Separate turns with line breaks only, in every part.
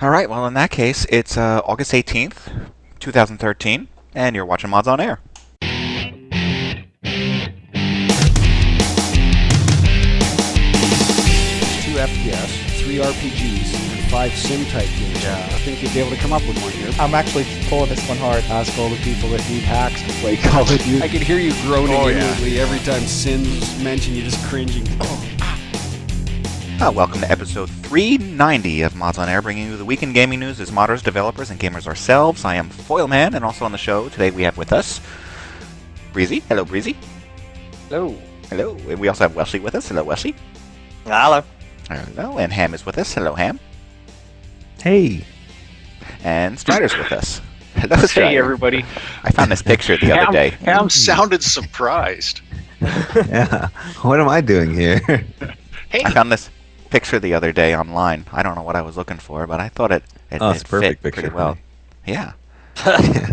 All right, well, in that case, it's August 18th, 2013, and you're watching Mods on Air.
2 FPS, 3 RPGs, and 5 sim-type games.
Yeah.
I think you'd be able to come up with one here.
I'm actually pulling this one hard.
Ask all the people that need hacks to play Call of Duty. I can hear you groaning inwardly every time Sin's mentioned. You're just cringing.
Welcome to episode 390 of Mods on Air, bringing you the week in gaming news as modders, developers, and gamers ourselves. I am foyleman, and also on the show today we have with us Breesy. Hello, Breesy.
Hello.
Hello. And we also have Welshy with us. Hello, Welshy.
Hello.
Hello. And Ham is with us. Hello, Ham.
Hey.
And Stryder's with us. Hello, Stryder.
Hey, everybody.
I found this picture the other day.
Ham sounded surprised.
Yeah. What am I doing here?
Hey,
I found this picture the other day online. I don't know what I was looking for, but I thought it
it's a perfect
fit
picture
pretty
for
well.
me.
Yeah.
I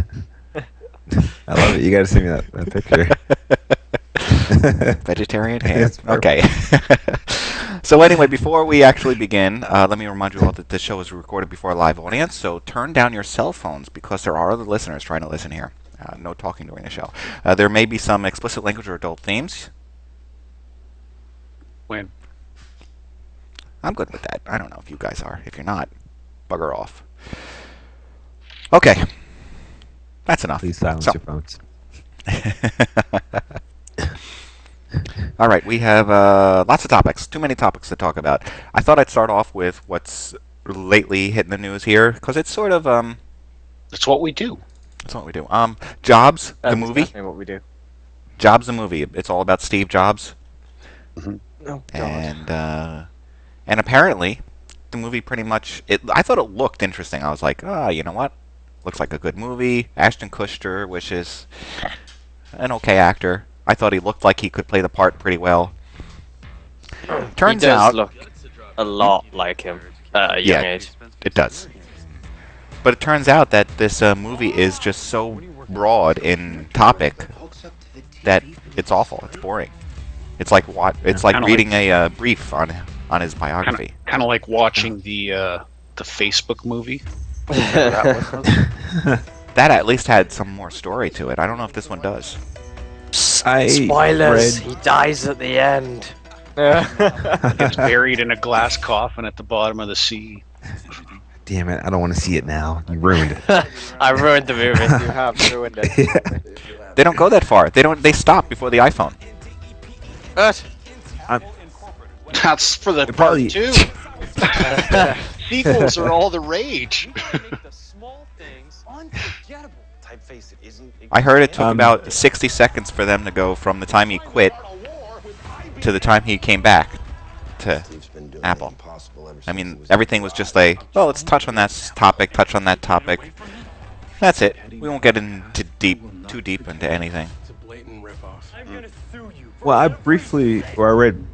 love it. You got to send me that picture.
Vegetarian ham.
It's perfect.
Okay. So anyway, before we actually begin, let me remind you all that this show is recorded before a live audience, so turn down your cell phones because there are other listeners trying to listen here. No talking during the show. There may be some explicit language or adult themes.
when
I'm good with that. I don't know if you guys are. If you're not, bugger off. Okay. That's enough.
Please silence
So-
your phones.
All right, we have lots of topics. Too many topics to talk about. I thought I'd start off with what's lately hitting the news here, because it's sort of
that's what we do.
that's what we do. Jobs, the
That's
movie.
exactly what we do.
Jobs, the movie. It's all about Steve Jobs,
Oh, God.
and apparently, the movie pretty much. I thought it looked interesting. I was like, you know what? Looks like a good movie. Ashton Kutcher, which is an okay actor. I thought he looked like he could play the part pretty well. Turns
he does
out,
look a lot like him at a young
Yeah.
age.
it does. But it turns out that this movie is just so broad in topic that it's awful. It's boring. It's like It's like
Kinda
reading a brief on his biography.
Kind of like watching the Facebook movie.
That at least had some more story to it. I don't know if this one does.
Spoilers!
read-
He dies at the end.
Gets buried in a glass coffin at the bottom of the sea.
Damn it! I don't want to see it now. You ruined it.
I ruined the movie.
You have ruined it.
Yeah.
They don't go that far. They stop before the iPhone.
What?
That's for the
Probably-
part two. Sequels are all the rage.
I heard it took
Um,
about 60 seconds for them to go from the time he quit to the time he came back to Apple. I mean, everything was just like, well, let's touch on that topic, touch on that topic. That's it. We won't get into too deep into anything.
Well, I read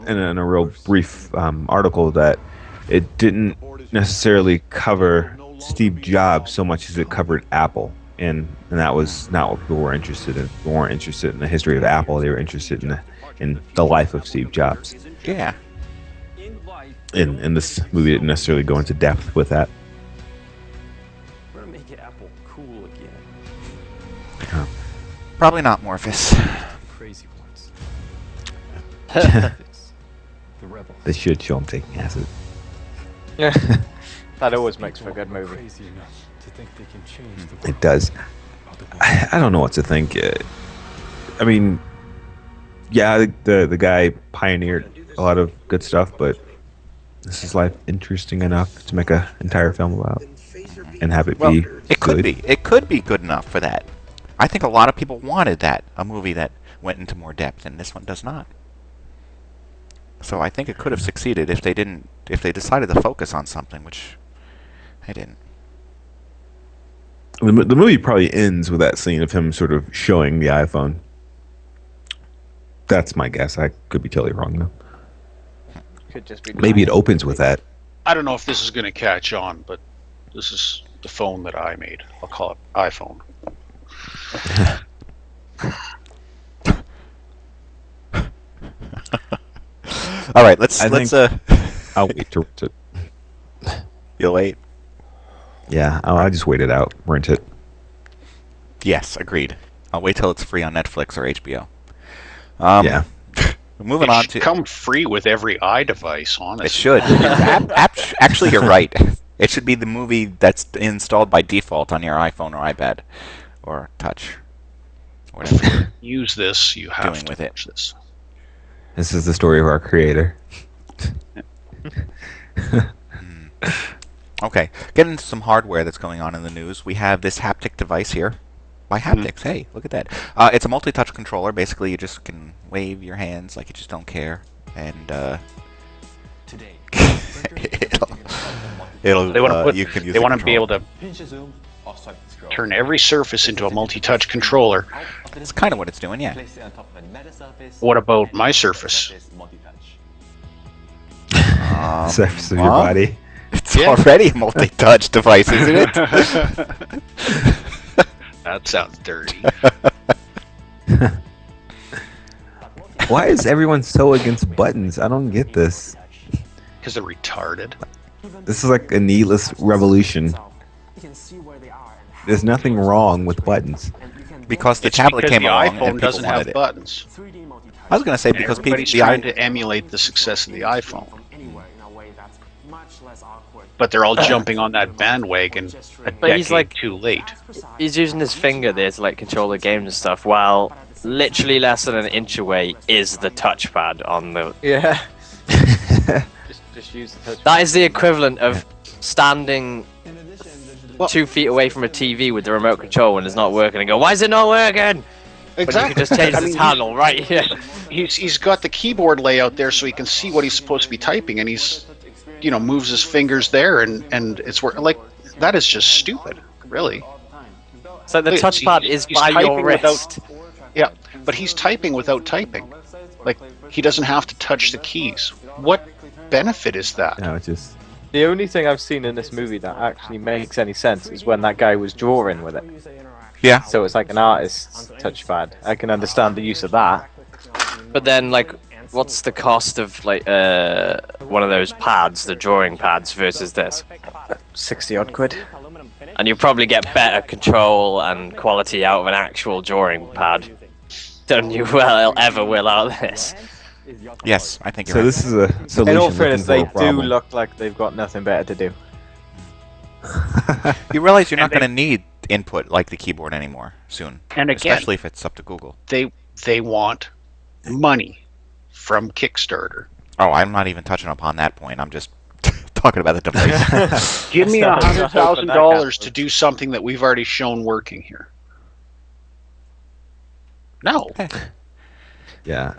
in a real brief article that it didn't necessarily cover Steve Jobs so much as it covered Apple, and that was not what people were interested in. They weren't interested in the history of Apple. They were interested in the life of Steve Jobs.
Yeah.
And this movie didn't necessarily go into depth with that.
We're gonna make Apple cool again.
Probably not, Morpheus.
Crazy ones. The rebels.
They should show him taking acid.
That always makes for a good movie.
Crazy enough to think they can change the
It does. I don't know what to think. I mean, yeah, the guy pioneered a lot of good stuff, but is his life interesting enough to make an entire film about and have it
Well,
be
it could
good?
be. It could be good enough for that. I think a lot of people wanted that, a movie that went into more depth, and this one does not. So I think it could have succeeded if they decided to focus on something, which they didn't.
The movie probably ends with that scene of him sort of showing the iPhone. That's my guess. I could be totally wrong though.
Could just be.
Maybe it opens with that.
I don't know if this is going to catch on, but this is the phone that I made. I'll call it iPhone.
All right, let's
I
let's
think- I'll wait to
You'll wait.
Yeah, I'll just wait it out, rent it.
Yes, agreed. I'll wait till it's free on Netflix or HBO.
Yeah.
Moving
It
on
should
to
come free with every iDevice, honestly.
it should. Actually, you're right. It should be the movie that's installed by default on your iPhone or iPad or Touch, whatever you're
Use this, you have
doing
to
with it.
watch this.
This is the story of our creator.
Okay, getting into some hardware that's going on in the news. We have this haptic device here. By Haptix, hey, look at that. It's a multi-touch controller. Basically, you just can wave your hands like you just don't care, and it'll
They want to put.
you can use
They
the
want to be able
controller.
to turn every surface into a multi-touch controller.
It's kind of what it's doing, yeah.
What about my surface?
Surface of your
well,
body.
It's already a multi-touch device, isn't it?
That sounds dirty.
Why is everyone so against buttons? I don't get this.
Because they're retarded.
This is like a needless revolution. There's nothing wrong with buttons.
Because the
It's
tablet
because
came
the
along
iPhone
and people
doesn't have
wanted it.
buttons.
I was going to say because people,
Everybody's trying to emulate the success of the iPhone. But they're all jumping on that bandwagon a
But he's
decade
like-
too late.
He's using his finger there to like control the games and stuff, while literally less than an inch away is the touchpad on the.
Yeah. just use the touch.
That is the equivalent of standing 2 feet away from a TV with the remote control when it's not working and go, why is it not working? But you can just change the channel right here.
He's got the keyboard layout there so he can see what he's supposed to be typing, and he's, moves his fingers there, and it's working. Like, that is just stupid, really.
So the
He's-
touchpad is
he's
by your
typing without-
wrist.
Yeah, but he's typing without typing. Like, he doesn't have to touch the keys. What benefit is that?
No, it's just.
The only thing I've seen in this movie that actually makes any sense is when that guy was drawing with it.
Yeah.
So it's like an artist's touchpad. I can understand the use of that.
But then, like, what's the cost of like one of those pads, the drawing pads, versus this?
60 odd quid.
And you probably get better control and quality out of an actual drawing pad than you ever will out of this.
Yes, I think you're
So
right.
this is a solution.
In all
looking
fairness,
for a
they do
problem.
look like they've got nothing better to do.
You realize you're not
And
going to need input like the keyboard anymore soon.
And again,
Especially if it's up to Google.
they want money from Kickstarter.
Oh, I'm not even touching upon that point. I'm just talking about the device.
Give me
Let's not open that
$100,000
can.
to do something that we've already shown working here. No.
Yeah.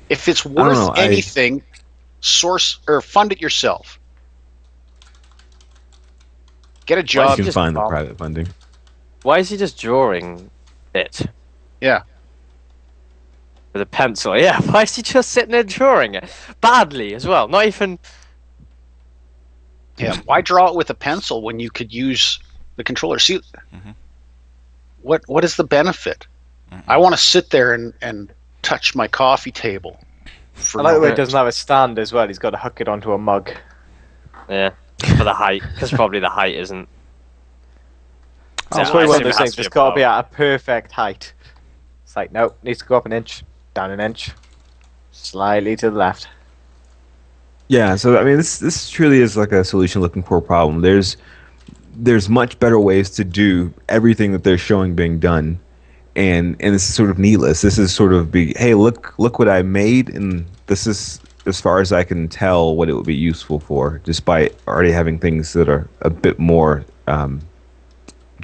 If it's
don't
worth
know,
anything, source or fund it yourself. Get a
You
job.
can
just
find the
bomb.
private funding.
Why is he just drawing it
Yeah.
with a pencil? Yeah, why is he just sitting there drawing it? Badly as well. Not even.
Yeah. Why draw it with a pencil when you could use the controller? See,
Mhm.
what is the benefit? I want to sit there and touch my coffee table. For
I like the way he
no-
doesn't have a stand as well. He's got to hook it onto a mug.
Yeah, for the height, because probably the height isn't.
So
Yeah,
it's probably
I
one of
assume it
those
has
things.
to be
It's got to be
above.
at a perfect height. It's like, nope, needs to go up an inch, down an inch, slightly to the left.
Yeah, so I mean, this truly is like a solution looking for a problem. There's much better ways to do everything that they're showing being done, and this is sort of needless. This is sort of hey, look what I made, and this is as far as I can tell what it would be useful for, despite already having things that are a bit more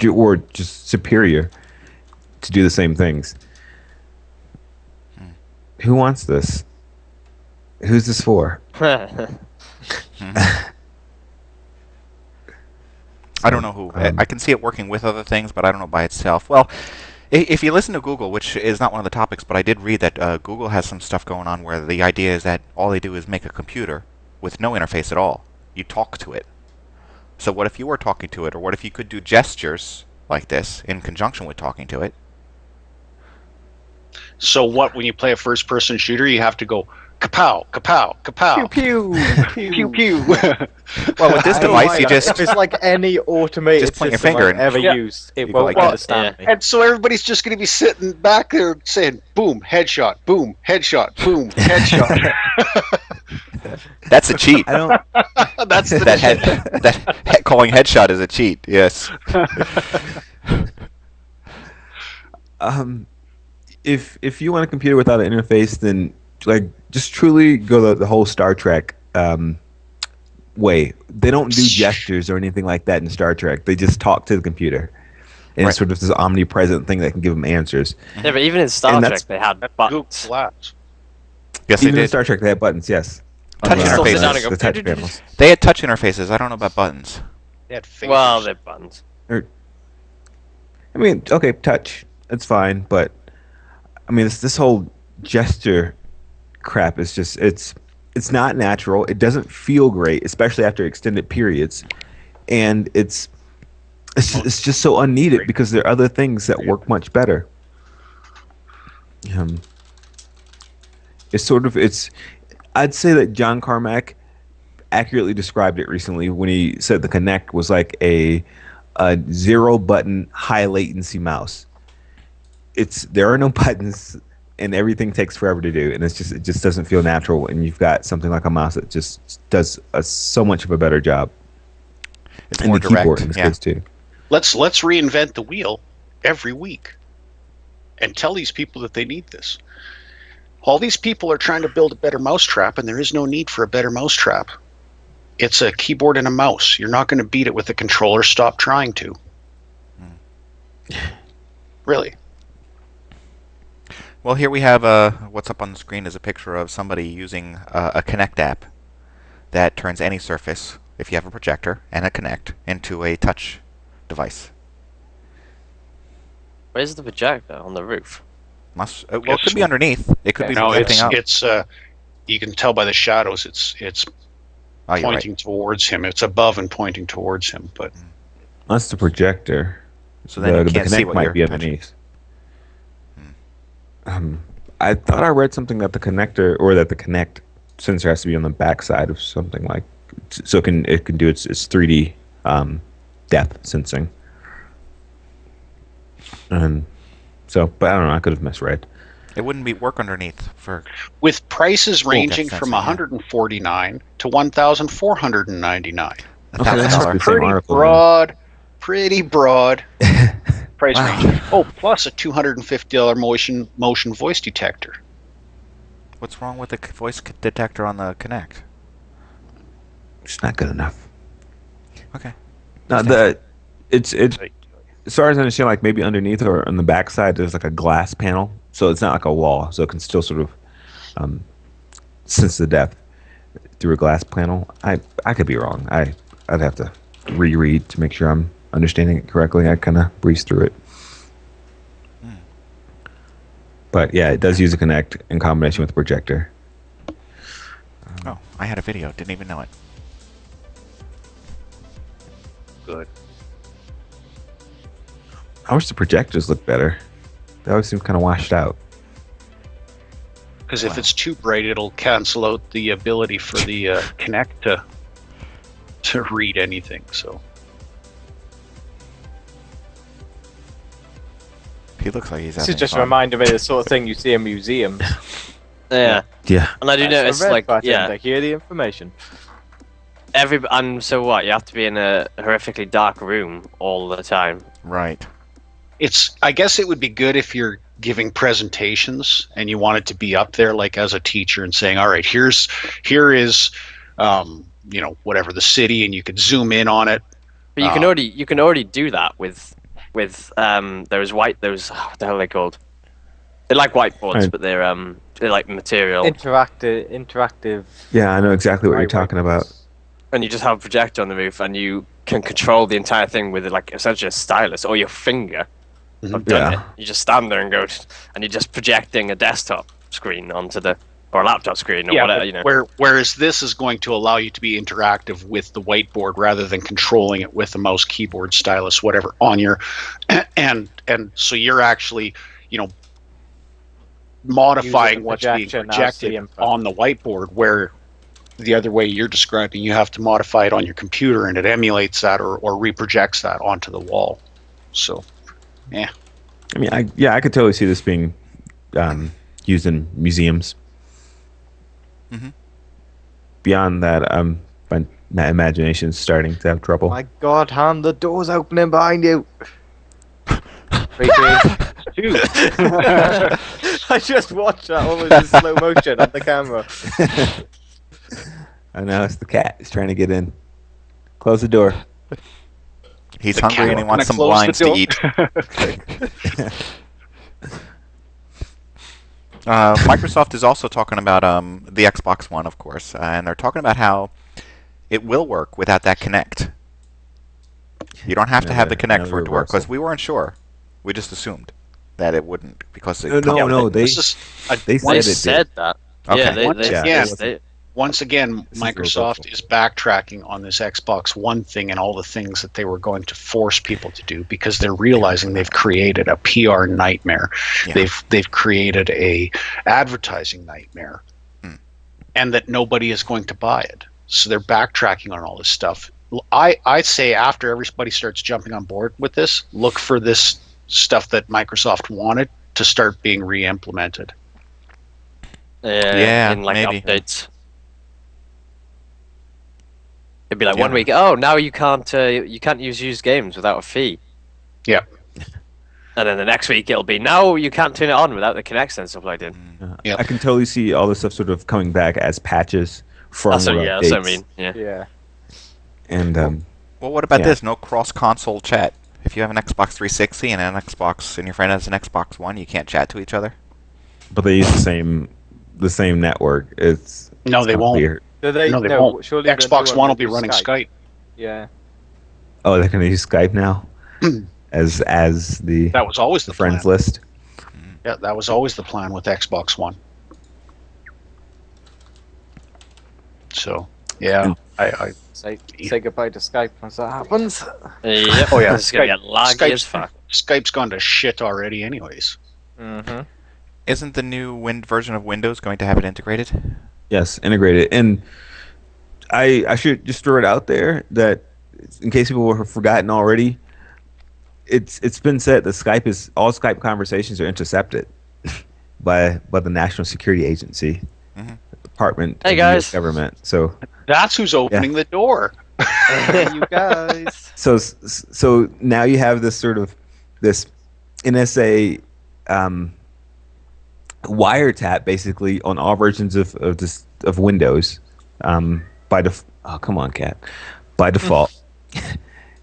or just superior to do the same things. Who wants this? Who's this for?
I don't know who. I can see it working with other things, but I don't know by itself. Well, if you listen to Google, which is not one of the topics, but I did read that Google has some stuff going on where the idea is that all they do is make a computer with no interface at all. You talk to it. So what if you were talking to it, or what if you could do gestures like this in conjunction with talking to it?
So what? When you play a first-person shooter, you have to go kapow, kapow, kapow,
Pew pew
pew pew.
Well, with this
I don't
device,
like
you
that.
just
If it's like any automated
Just point your
system
finger
I've
and-
ever
Yeah.
used, it
You go
won't
like that.
understand me.
And so everybody's just going to be sitting back there saying, "Boom, headshot, boom, headshot, boom, headshot."
that's a cheat.
I don't.
That's the
that calling headshot is a cheat. Yes.
If you want a computer without an interface, then like just truly go the whole Star Trek way. They don't do gestures or anything like that in Star Trek. They just talk to the computer, and it's sort of this omnipresent thing that can give them answers.
Yeah, but even in Star
And
Trek, they had
Google
buttons.
Glass.
Yes, they
Even in
did.
Star Trek, they have buttons. Yes.
Touch
You still sit down
interfaces.
and go,
The touch panels.
They had touch interfaces. I don't know about buttons.
They had fingers.
Well, they're buttons.
I mean, okay, touch. It's fine, but I mean, this whole gesture crap is just it's not natural. It doesn't feel great, especially after extended periods, and it's just so unneeded because there are other things that work much better. I'd say that John Carmack accurately described it recently when he said the Kinect was like a 0-button high latency mouse. There are no buttons and everything takes forever to do, and it just doesn't feel natural. And you've got something like a mouse that just does so much of a better job.
It's
And
more
the keyboard
direct.
in this
Yeah.
case too.
Let's reinvent the wheel every week, and tell these people that they need this. All these people are trying to build a better mousetrap, and there is no need for a better mousetrap. It's a keyboard and a mouse. You're not going to beat it with a controller. Stop trying to. Really.
Well, here we have what's up on the screen is a picture of somebody using a Kinect app that turns any surface, if you have a projector and a Kinect, into a touch device.
Where's the projector on the roof?
Well, it could be underneath. It could be
No,
projecting up.
it's you can tell by the shadows. It's
Oh, you're right.
pointing towards him. It's above and pointing towards him. But
That's the projector.
So then you
the
can't see
Kinect
what
might
you're
be
touching.
underneath. I thought I read something that the connector or that the Kinect sensor has to be on the back side of something like so it can do its 3D depth sensing. And so, but I don't know. I could have misread.
It wouldn't be work underneath for.
with prices ranging
that's
from
sensing, yeah.
149 to 1,499.
Okay, that's
$1,000.
the same article, then.
Pretty broad price
Wow.
range. Oh, plus a $250 motion voice detector.
What's wrong with the voice detector on the Kinect?
It's not good enough.
Okay.
No, it's as far as I understand, like maybe underneath or on the back side, there's like a glass panel, so it's not like a wall, so it can still sort of sense the depth through a glass panel. I could be wrong. I'd have to reread to make sure I'm understanding it correctly. I kind of breezed through it. But yeah, it does use a Kinect in combination with a projector.
Oh, I had a video. Didn't even know it.
Good.
I wish the projectors looked better. They always seem kind of washed out.
Because if it's too bright, it'll cancel out the ability for the Kinect to read anything. So
He looks like he's
This
having
is just
fun.
reminding me of the sort of thing you see in museums.
Yeah.
Yeah.
And I do notice,
A red
like,
button
yeah,
to hear the information.
and so what? You have to be in a horrifically dark room all the time.
Right.
I guess it would be good if you're giving presentations and you want it to be up there, like as a teacher, and saying, all right, here is whatever the city, and you could zoom in on it.
But you can already do that with what the hell are they called? They're like whiteboards,
Right.
but they're like material,
Interactive.
Yeah, I know exactly what you're talking about.
and you just have a projector on the roof, and you can control the entire thing with like essentially a stylus or your finger. I've done
Yeah.
it. You just stand there and go, and you're just projecting a desktop screen onto or a laptop screen or whatever,
but
you know.
whereas this is going to allow you to be interactive with the whiteboard rather than controlling it with a mouse, keyboard, stylus, whatever on your, and so you're actually, modifying what's being
projection as
projected
the input.
on the whiteboard, where the other way you're describing, you have to modify it on your computer, and it emulates that or reprojects that onto the wall. So, yeah.
I mean, I could totally see this being used in museums.
Mhm.
Beyond that, my imagination's starting to have trouble.
My God, Han, the door's opening behind you. 3, 2. I just watched that almost in slow motion on the camera.
I know it's the cat. He's trying to get in. Close the door.
He's
The
hungry
cat
and he wants some
gonna close
blinds
the
to eat. Microsoft is also talking about the Xbox One, of course, and they're talking about how it will work without that Kinect. You don't have to have the Kinect for it to work, because we weren't sure. We just assumed that it wouldn't, because it
No, they
This is
they said it
said
did.
that.
Okay.
Yeah,
Once
they,
Once again,
This is
Microsoft
reversal.
is backtracking on this Xbox One thing and all the things that they were going to force people to do, because they're realizing they've created a PR nightmare.
Yeah.
They've created a advertising nightmare, and that nobody is going to buy it. So they're backtracking on all this stuff. I say after everybody starts jumping on board with this, look for this stuff that Microsoft wanted to start being re-implemented.
Yeah,
in like
maybe.
updates. It'd be like
Yeah.
1 week. Oh, now you can't use used games without a fee.
Yeah.
And then the next week it'll be no, you can't turn it on without the Kinect sensor plugged in.
Yep.
I can totally see all this stuff sort of coming back as patches, firmware
That's what I
updates,
mean. Yeah.
Yeah.
and
Well, what about
Yeah.
this? No cross-console chat. If you have an Xbox 360 and an Xbox, and your friend has an Xbox One, you can't chat to each other.
but they use the same network.
No, they won't.
weird.
Do they?
No, they won't.
Surely the
Xbox
new
One will be
use
running Skype.
Yeah.
Oh, they're gonna use Skype now as the
That was always the
friends
plan.
list.
Yeah, that was always the plan with Xbox One. So, yeah, I
Say goodbye to Skype once that happens.
Yep.
Oh, yeah.
It's gonna get laggy as fuck.
Skype's gone to shit already, anyways.
Mm-hmm.
Isn't the new version of Windows going to have it integrated?
Yes, integrated. And I should just throw it out there that in case people have forgotten already, it's been said that all Skype conversations are intercepted by the National Security Agency,
Mhm.
Department
Hey,
of the US
guys.
government. So
That's who's opening the door.
You guys.
so now you have this sort of this NSA wiretap basically on all versions of Windows oh, come on, cat. By default.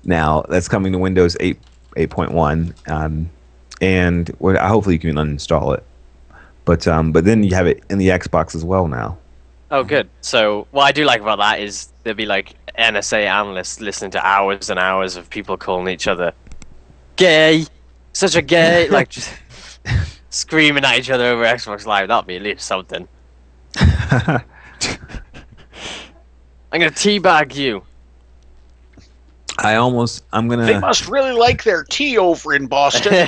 Now that's coming to Windows 8.1 and hopefully you can uninstall it. But then you have it in the Xbox as well now.
Oh, good. So what I do like about that is there'll be like NSA analysts listening to hours and hours of people calling each other gay, such a gay, like just screaming at each other over Xbox Live. That'd be at least something. I'm gonna teabag you.
I'm
They
gonna
must really like their tea over in Boston.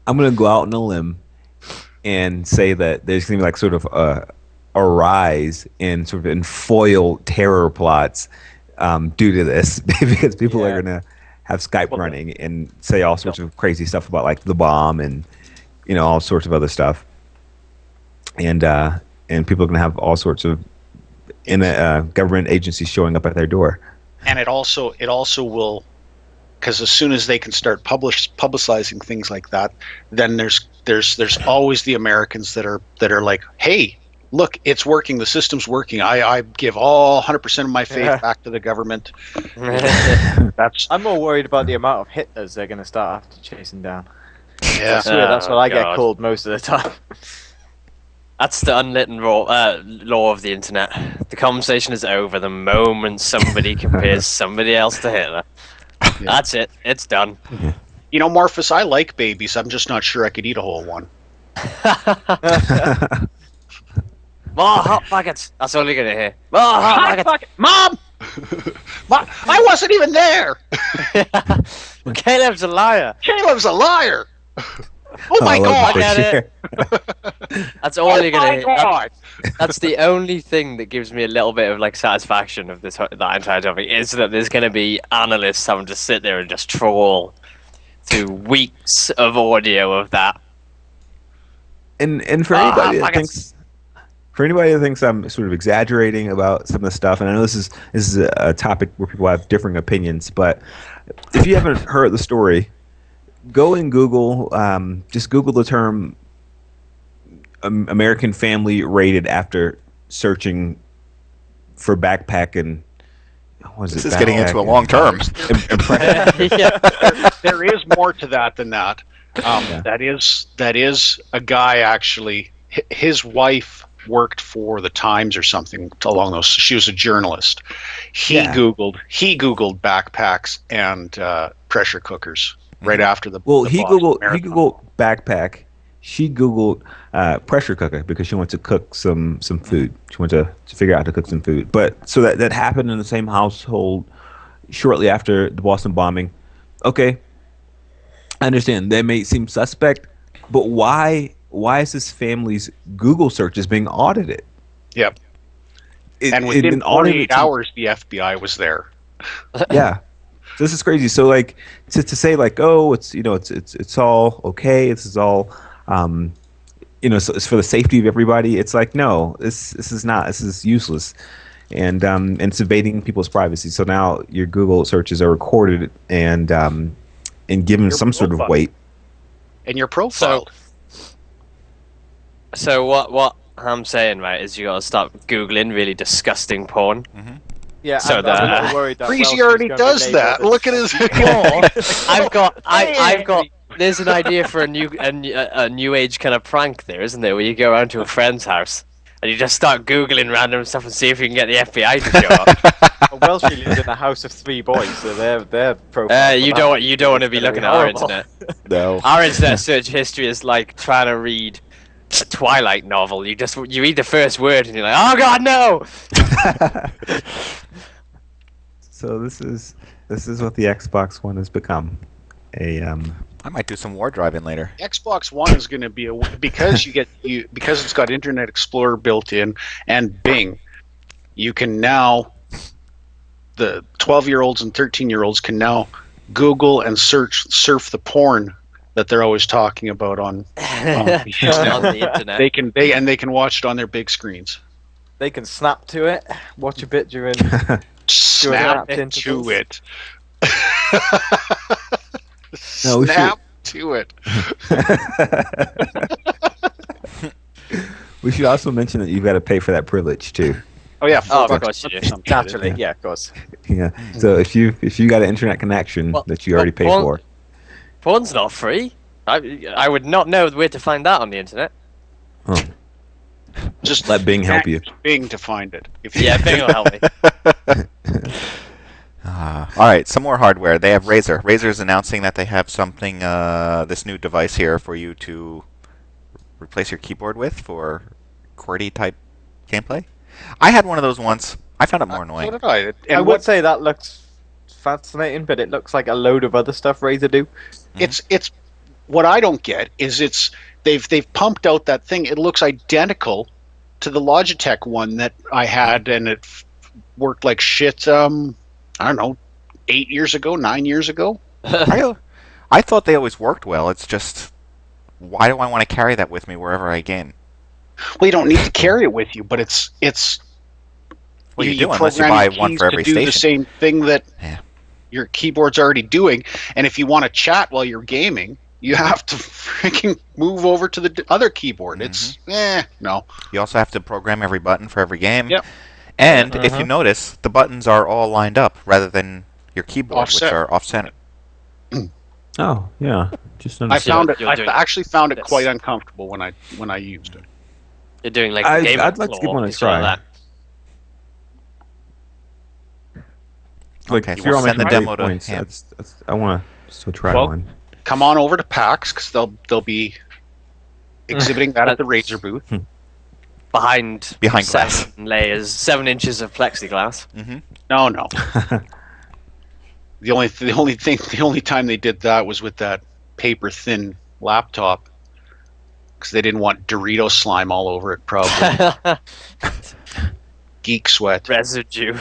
I'm gonna go out on a limb and say that there's gonna be like sort of a rise in foil terror plots due to this because people are gonna have Skype running and say all sorts of crazy stuff about like the bomb and all sorts of other stuff, and people are gonna have all sorts of government agencies showing up at their door.
And it also will, because as soon as they can start publicizing things like that, then there's always the Americans that are like, hey, look, it's working, the system's working. I give all 100% of my faith back to the government.
I'm more worried about the amount of Hitlers they're going to start after chasing down.
Yeah.
I swear that's what I get
God.
called most of the time.
That's the unwritten law of the internet. The conversation is over the moment somebody compares somebody else to Hitler. That's it. It's done.
Morphus, I like babies. I'm just not sure I could eat a whole one.
More hot pockets. That's all you're gonna hear. More hot pockets.
Mom! I wasn't even there!
Caleb's a liar.
Caleb's a liar! Oh my god!
for
get
sure.
That's all you're gonna.
God!
That's the only thing that gives me a little bit of like satisfaction of that entire topic is that there's gonna be analysts having to sit there and just troll through weeks of audio of that.
And for
Ah,
anybody that
fucking-
thinks. For anybody that thinks I'm sort of exaggerating about some of the stuff, and I know this is a topic where people have differing opinions, but if you haven't heard the story, go and Google, just Google the term American family rated after searching for backpack and what is
This
it?
is getting
Backpack
into a
and-
long term.
Yeah.
There is more to that than that. That is a guy actually. His wife worked for the Times or something along those. She was a journalist. He googled backpacks and pressure cookers right after the.
Well,
the
he
Boston
googled
Marathon.
backpack. She googled pressure cooker because she wanted to cook some food. She wanted to figure out how to cook some food. But so that happened in the same household shortly after the Boston bombing. Okay, I understand that may seem suspect, but why is this family's Google searches being audited?
Yep.
It,
And
it
within
been audited
48 hours, the FBI was there.
Yeah. So this is crazy. So like to say like, oh, it's all okay. This is all so it's for the safety of everybody. It's like, no, this is not. This is useless, and it's invading people's privacy. So now your Google searches are recorded and given
Your
some sort of
profile.
weight.
And you're profiled.
So what I'm saying, right, is you gotta stop googling really disgusting porn.
Yeah,
So
I'm
that-
a little worried that
Breezy
Welshy's
already
gonna be
does
labelled
that.
as-
Look at his.
I've got. There's an idea for a new age kind of prank there, isn't there? Where you go around to a friend's house and you just start googling random stuff and see if you can get the FBI to show up.
Welshy lives in a house of 3 boys, so their profile.
You don't want to be looking at our internet.
No.
Our internet search history is like trying to read a Twilight novel. You read the first word and you're like, oh god, no!
So this is what the Xbox One has become.
I might do some war driving later.
Xbox One is going to be because it's got Internet Explorer built in and Bing. You can now the 12-year-olds and 13-year-olds can now Google and surf the porn that they're always talking about on
the internet.
They can watch it on their big screens.
They can snap to it, watch a bit during.
Snap
During
to it.
No, we
Snap to it.
We should also mention that you've got to pay for that privilege too.
Oh yeah,
Oh, of
$4
course you do.
something.
Naturally, yeah, of course.
Yeah. So if you got an internet connection
Well,
that you already paid
well,
for,
Porn's not free. I would not know where to find that on the internet.
oh,
Just
let Bing help you.
Bing to find it. If you
Yeah, Bing will help me.
All right, some more hardware. They have Razer. Razer's announcing that they have something, this new device here for you to replace your keyboard with for QWERTY type gameplay. I had one of those once. I found it more
So
annoying.
did I.
I
And
would
what
say that looks fascinating, but it looks like a load of other stuff Razer do.
it's what I don't get is they've pumped out that thing. It looks identical to the Logitech one that I had, and it worked like shit. I don't know, 8 years ago, 9 years ago.
I thought they always worked well. It's just, why do I want to carry that with me wherever I game?
Well, you don't need to carry it with you, but it's.
Well, you do unless you
program
buy
your
one
keys
for every
to do
station.
the same thing that
Yeah.
your keyboard's already doing, and if you want to chat while you're gaming, you have to freaking move over to the other keyboard. It's no.
You also have to program every button for every game.
Yep.
And if you notice, the buttons are all lined up rather than your keyboard,
Offset.
which are off-center.
Oh yeah, just
I
understood.
found it.
You're
I
doing
actually found it
this.
quite uncomfortable when I used it.
You're doing like
I'd-
the game
I'd like to give one a
it's all
try.
that.
Like,
Okay,
if
so
you're
we'll
on my
send the
28
demo to
points,
him.
I want to still try
Well,
one.
Come on over to PAX because they'll be exhibiting that at the Razer booth.
Behind
Behind
7 inches of plexiglass.
No. the only time they did that was with that paper thin laptop because they didn't want Dorito slime all over it. Probably geek sweat.
Residue.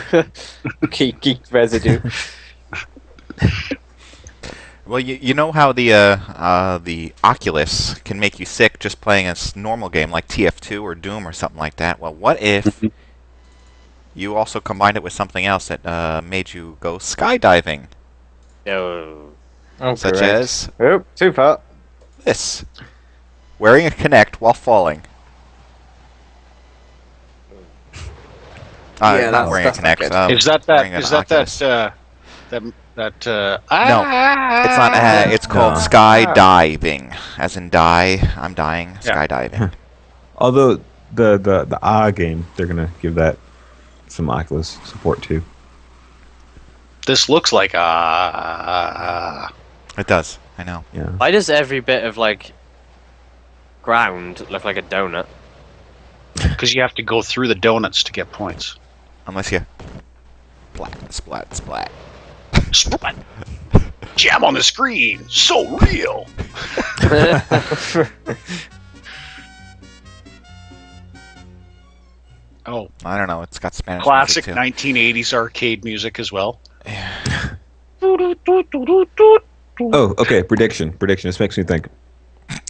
Geek residue.
Well, you know how the Oculus can make you sick just playing a normal game like TF2 or Doom or something like that. Well, what if you also combined it with something else that made you go skydiving,
No.
Oh,
such
correct.
as
Oh, too far.
this: wearing a Kinect while falling.
Yeah,
not wearing a
that's not
Kinect.
good.
Is that
wearing an
Is that
Oculus.
No,
It's not. It's called
No.
skydiving, as in die. I'm dying.
Yeah.
Skydiving.
Although the game, they're gonna give that some Oculus support too.
This looks like
It does. I know.
Yeah.
Why does every bit of like ground look like a donut?
because you have to go through the donuts to get points.
Unless you splat, splat, splat.
Splat. Jam on the screen, so real. Oh,
I don't know. It's got Spanish
classic
music,
1980s arcade music as well.
too. Yeah.
Oh, okay. Prediction. This makes me think.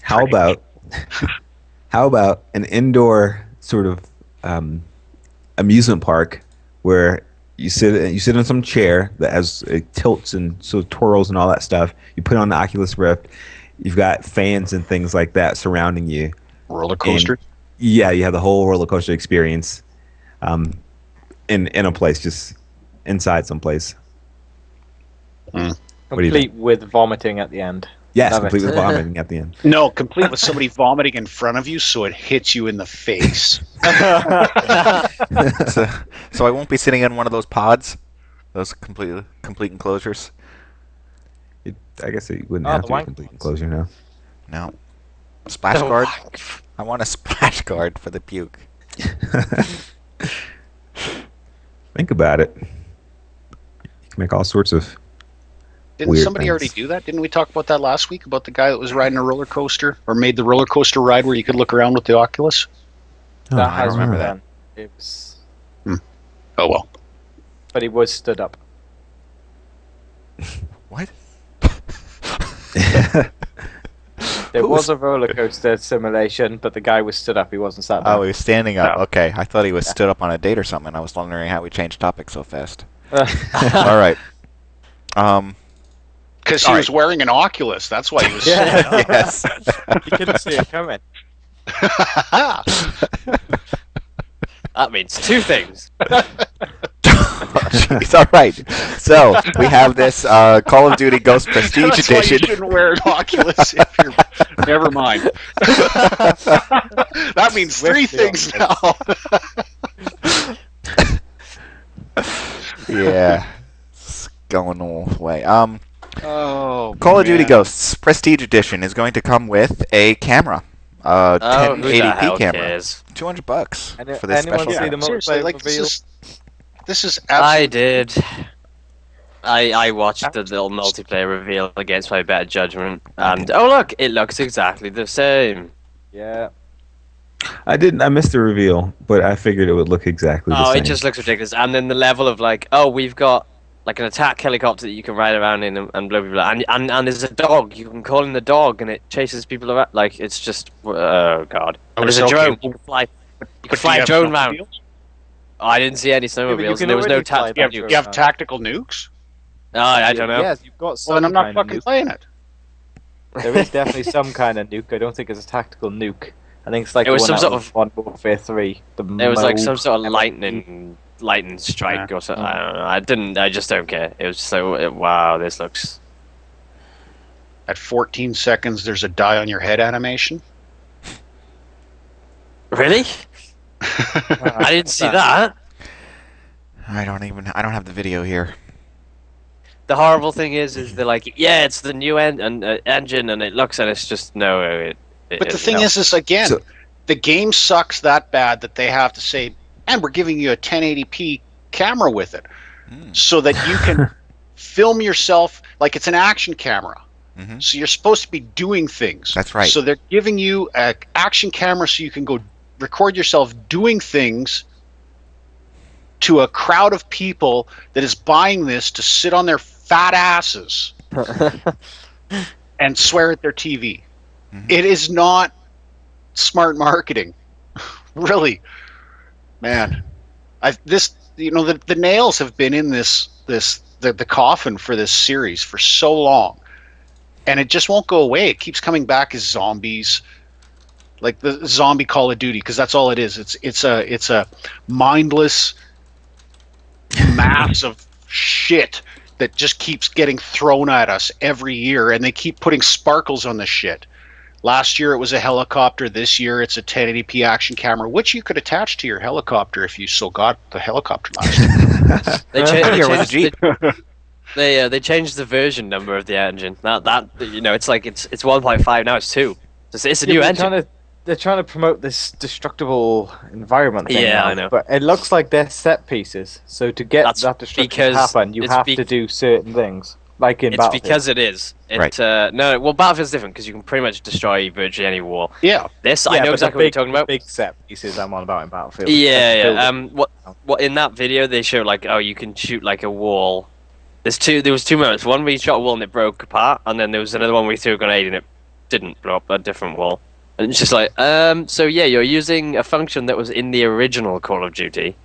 How about an indoor sort of amusement park where you sit in some chair that has tilts and so twirls and all that stuff. You put on the Oculus Rift. You've got fans and things like that surrounding you.
Roller coaster.
Yeah, you have the whole roller coaster experience in a place, just inside someplace. What do you
Complete with vomiting at the end.
Yes,
Love it.
completely vomiting at the end.
No, complete with somebody vomiting in front of you so it hits you in the face.
So I won't be sitting in one of those pods, those complete enclosures.
I guess it wouldn't
Oh,
have
the
to be a
wank
complete
ones.
enclosure now.
No. Splash
The
guard.
wank.
I want a splash guard for the puke.
Think about it. You can make all sorts of.
Didn't
Weird
somebody
things.
already do that? Didn't we talk about that last week about the guy that was riding a roller coaster or made the roller coaster ride where you could look around with the Oculus?
Oh,
That
I
has
don't remember
been
that.
done. It was,
Oh well.
but he was stood up.
What?
There
Who
was a roller coaster simulation, but the guy was stood up. He wasn't sat
Oh,
down.
he was standing up.
No.
Okay, I thought he was stood up on a date or something. I was wondering how we changed topics so fast. All right.
Because he
All
was wearing an Oculus. That's why he was.
Yeah.
Yes.
You couldn't see it coming.
That means two things.
Jeez, all right. So we have this Call of Duty Ghost Prestige
That's why you
Edition.
shouldn't wear an Oculus if you're. Never mind. That means three things now.
Yeah, it's going all the way.
Oh.
Call of Duty
man.
Ghosts Prestige Edition is going to come with a camera,
Oh, who the
1080p
hell
camera,
cares?
$200 for this
Anyone
special.
see
Yeah,
the
seriously,
multiplayer
like
reveal?
this is
I
absolutely.
did. I watched the little multiplayer reveal against my better judgment, and oh look, it looks exactly the same.
Yeah.
I missed the reveal, but I figured it would look exactly the
Oh,
same.
it just looks ridiculous. And then the level of like, oh, we've got like an attack helicopter that you can ride around in and blah blah blah, and there's a dog. You can call in the dog, and it chases people around. Like it's just oh god.
Oh,
And there's a
it's okay.
drone. You can fly. You can
But do
fly
you
a
have
drone round.
snowmobiles?
Oh, I didn't see any
but you
snowmobiles,
can
and there was no
already fly
tactical
that
nukes.
You have tactical nukes?
Oh, I don't know.
Yes, you've got some
Well, then I'm not
kind of
fucking
nuke.
playing it.
There is definitely some kind of nuke. I don't think it's a tactical nuke. I think it's like
It was
the one
some
out
sort of-
Modern Warfare 3.
It was like some
mode.
sort of lightning strike or something. I don't know. I just don't care. It was just so wow. This looks.
At 14 seconds, there's a die on your head animation.
Really? I didn't see that.
I don't have the video here.
The horrible thing is they're like, yeah, it's the new engine, and it looks, and it's just no.
But the thing is again,
So-
the game sucks that bad that they have to say, and we're giving you a 1080p camera with it, so that you can film yourself like it's an action camera.
Mhm.
So you're supposed to be doing things.
That's right.
So they're giving you an action camera so you can go record yourself doing things to a crowd of people that is buying this to sit on their fat asses and swear at their TV.
Mhm.
It is not smart marketing. Really. Man. The nails have been in the coffin for this series for so long. And it just won't go away. It keeps coming back as zombies. Like the zombie Call of Duty, because that's all it is. It's a mindless mass of shit that just keeps getting thrown at us every year, and they keep putting sparkles on the shit. Last year it was a helicopter. This year it's a 1080p action camera, which you could attach to your helicopter if you still got the helicopter last year.
They changed the version number of the engine. It's like it's 1.5 now. It's 2. It's a new engine.
They're trying to promote this destructible environment thing.
Yeah,
now,
I know.
But it looks like they're set pieces. So to get that destruction to happen, you have to do certain things. Like in Battlefield.
It's because it is. Battlefield's different because you can pretty much destroy virtually any wall.
Yeah.
I know exactly what you're talking about.
Big set pieces I'm on about in Battlefield.
Yeah. What in that video they show you can shoot like a wall. There was 2 moments. One where you shot a wall and it broke apart, and then there was another one where you threw a grenade and it didn't blow up a different wall. And it's just like, so yeah, you're using a function that was in the original Call of Duty.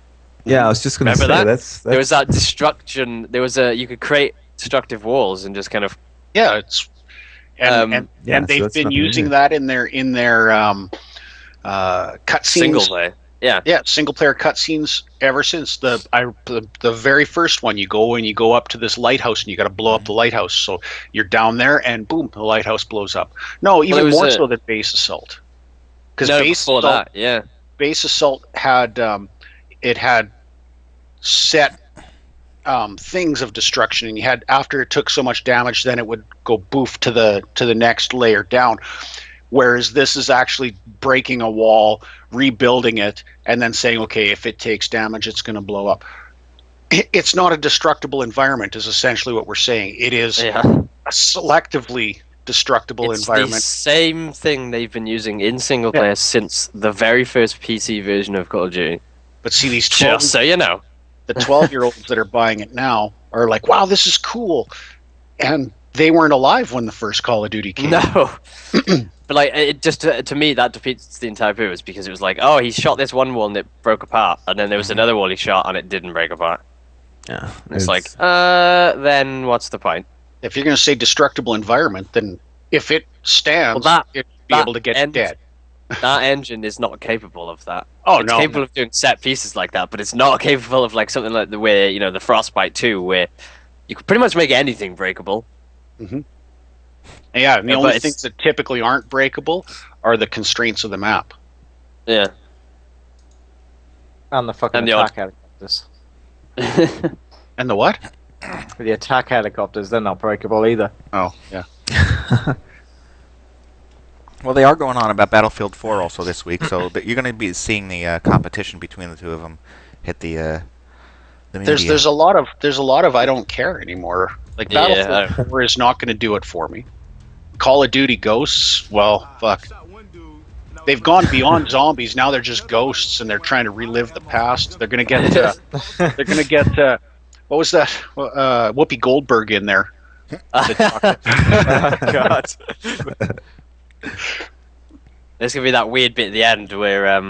Yeah, I was just going to say that's
there was that destruction. You could create destructive walls and just kind of
and they've been using that in their cutscenes.
Single player. Yeah,
single player cutscenes ever since the very first one. You go up to this lighthouse and you got to blow up the lighthouse. So you're down there and boom, the lighthouse blows up. No, even more so than Base Assault. Because Base Assault had had set things of destruction, and you had, after it took so much damage, then it would go boof to the next layer down. Whereas this is actually breaking a wall, rebuilding it, and then saying, okay, if it takes damage, it's going to blow up. It's not a destructible environment, is essentially what we're saying. It is a selectively destructible environment.
It's the same thing they've been using in single player since the very first PC version of Call of Duty.
But see, these
12, just so you know,
the 12-year-olds that are buying it now are like, wow, this is cool. And they weren't alive when the first Call of Duty came out.
No. But it just to me that defeats the entire purpose, because it was like, oh, he shot this one wall and it broke apart, and then there was another wall he shot and it didn't break apart.
Yeah,
it's like, then what's the point?
If you're going to say destructible environment, then if it stands, it'd be able to get you dead.
That engine is not capable of that.
It's
capable of doing set pieces like that, but it's not capable of like something like the way the Frostbite 2, where you could pretty much make anything breakable.
Mm-hmm. Yeah, and the only things that typically aren't breakable are the constraints of the map.
Yeah.
And the fucking attack helicopters.
And the what?
The attack helicopters, they're not breakable either.
Oh, yeah.
Well, they are going on about Battlefield 4 also this week, so you're going to be seeing the competition between the two of them hit the media.
There's a lot of I don't care anymore. Like Battlefield 4 is not going to do it for me. Call of Duty Ghosts, well, fuck. They've gone beyond zombies. Now they're just ghosts, and they're trying to relive the past. They're gonna get. What was that? Whoopi Goldberg in there.
Oh, God. There's gonna be that weird bit at the end where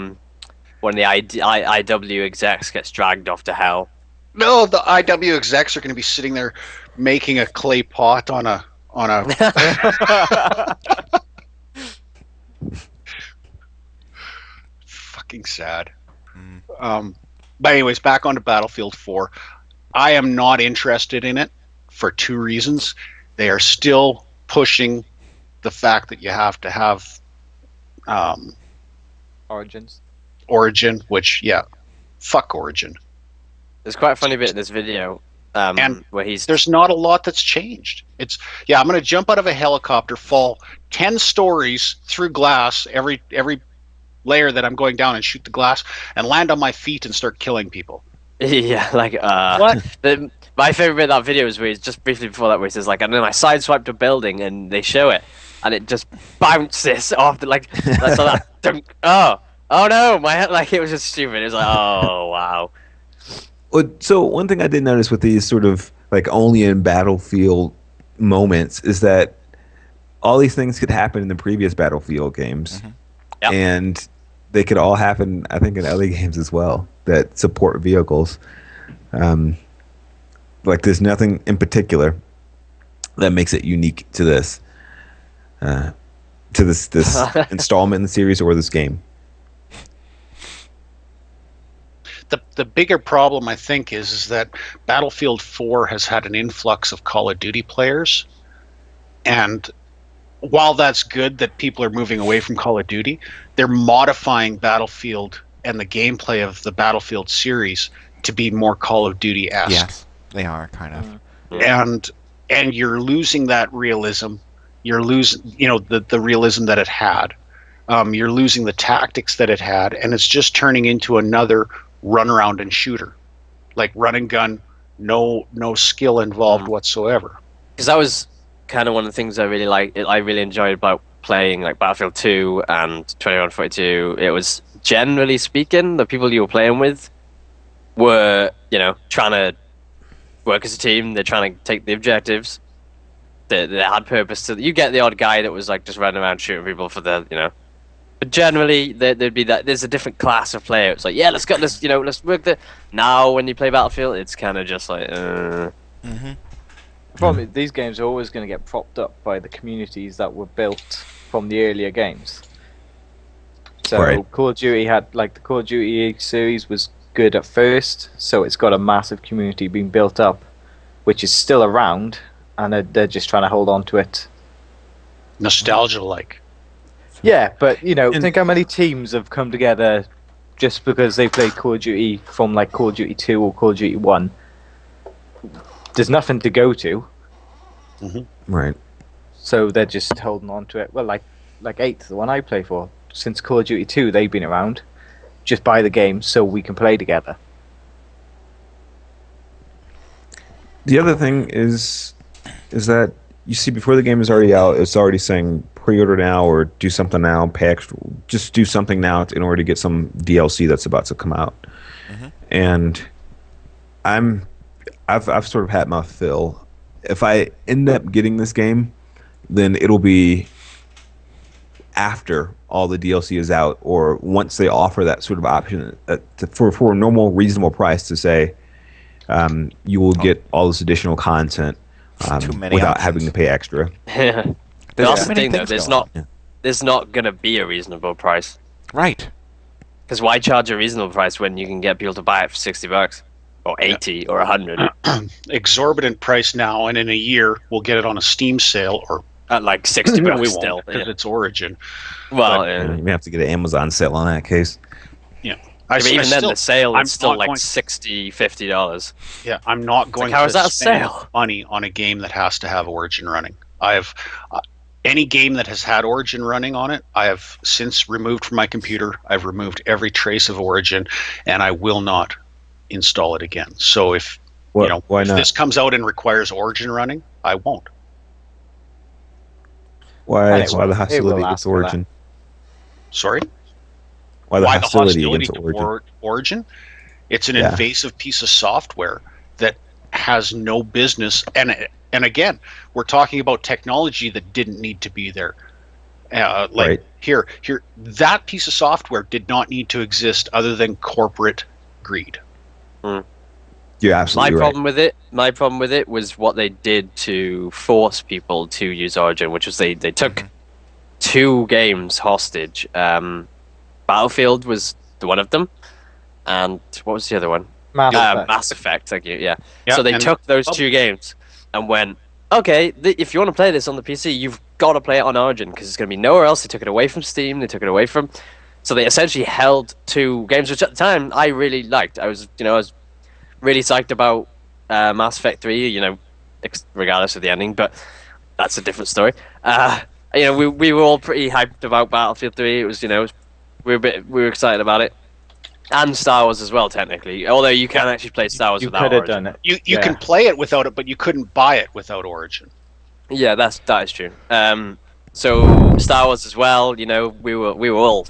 one of the IW execs gets dragged off to hell.
No, the IW execs are gonna be sitting there making a clay pot on a. Fucking sad. But anyways, back onto Battlefield 4. I am not interested in it for 2 reasons. They are still pushing the fact that you have to have Origin, which fuck Origin.
There's quite a funny bit in this video.
And
where
there's not a lot that's changed. It's I'm going to jump out of a helicopter, fall 10 stories through glass every layer that I'm going down, and shoot the glass and land on my feet and start killing people.
Yeah, like
what?
My favorite bit of that video is where it's just briefly before that, where it says like, and then I sideswiped a building, and they show it, and it just bounces off the like. That's all that. Oh no, my head, like it was just stupid. It was like, oh wow.
Well, so one thing I did notice with these sort of like only in Battlefield moments is that all these things could happen in the previous Battlefield games,
Yep.
and they could all happen, I think, in other games as well that support vehicles. Like there's nothing in particular that makes it unique to this installment in the series or this game.
The bigger problem, I think, is that Battlefield 4 has had an influx of Call of Duty players, and while that's good that people are moving away from Call of Duty, they're modifying Battlefield and the gameplay of the Battlefield series to be more Call of Duty-esque.
Yes, they are kind of.
And you're losing that realism. You're losing, the realism that it had. You're losing the tactics that it had, and it's just turning into another run around and shooter, like run and gun, no skill involved whatsoever.
Because that was kind of one of the things I really liked. I really enjoyed about playing like Battlefield 2 and 2142. It was, generally speaking, the people you were playing with were, trying to work as a team. They're trying to take the objectives. They had purpose to. You get the odd guy that was like just running around shooting people for the. But generally, there'd be that. There's a different class of player. It's like, yeah, let's work the. Now, when you play Battlefield, it's kind of just like.
The problem is these games are always going to get propped up by the communities that were built from the earlier games. So
Right.
Call of Duty had the Call of Duty series was good at first, so it's got a massive community being built up, which is still around, and they're just trying to hold on to it.
Nostalgia-like.
Yeah, but think how many teams have come together just because they played Call of Duty from like Call of Duty 2 or Call of Duty 1. There's nothing to go to,
Right.
so they're just holding on to it. Well, like 8th, the one I play for, since Call of Duty 2, they've been around. Just buy the game so we can play together.
The other thing is that you see before the game is already out, it's already saying pre-order now or do something now, pay extra, just do something now in order to get some DLC that's about to come out. And I've sort of had my fill. If I end up getting this game, then it'll be after all the DLC is out, or once they offer that sort of option for a normal, reasonable price to say you will get all this additional content
Too many
without
options.
having to pay extra.
That's the
many
thing, though.
things
There's
going
not. There's not gonna be a reasonable price.
Right.
Because why charge a reasonable price when you can get people to buy it for $60 or 80 or 100
Exorbitant price now, and in a year we'll get it on a Steam sale, or
at like $60
no, we
still?
won't, because it's Origin.
Well,
but-
You may have to get an Amazon sale on that case.
but even then, the sale
I'm
is still
not
like
going-
$60, $50.
Yeah, I'm not going
how
to
is that a
spend
sale?
money on a game that has to have Origin running. I have any game that has had Origin running on it, I have since removed from my computer. I've removed every trace of Origin, and I will not install it again. So if
Why
if
not?
this comes out and requires Origin running, I won't.
Why
it
the
will
hostility
last
against
for that.
Origin?
Sorry?
Why the
Why
hostility against Origin?
Origin? It's an
Yeah.
invasive piece of software that has no business. And again, we're talking about technology that didn't need to be there.
Right.
Here, that piece of software did not need to exist other than corporate greed.
You're absolutely right.
My problem with it was what they did to force people to use Origin, which was they took 2 games hostage. Battlefield was the one of them, and what was the other one? Mass Effect. Thank you. Yeah.
Yeah,
So they
and-
took those 2 games and went, okay, if you want to play this on the PC, you've got to play it on Origin because it's going to be nowhere else. They took it away from Steam. They took it away from. So they essentially held 2 games, which at the time I really liked. I was really psyched about Mass Effect 3. Regardless of the ending, but that's a different story. We were all pretty hyped about Battlefield 3. It was we were excited about it. And Star Wars as well, technically. Although you can actually play Star Wars
You
without
could have
Origin.
done it.
You can play it without it, but you couldn't buy it without Origin.
Yeah, that is true. So Star Wars as well. You know, we were all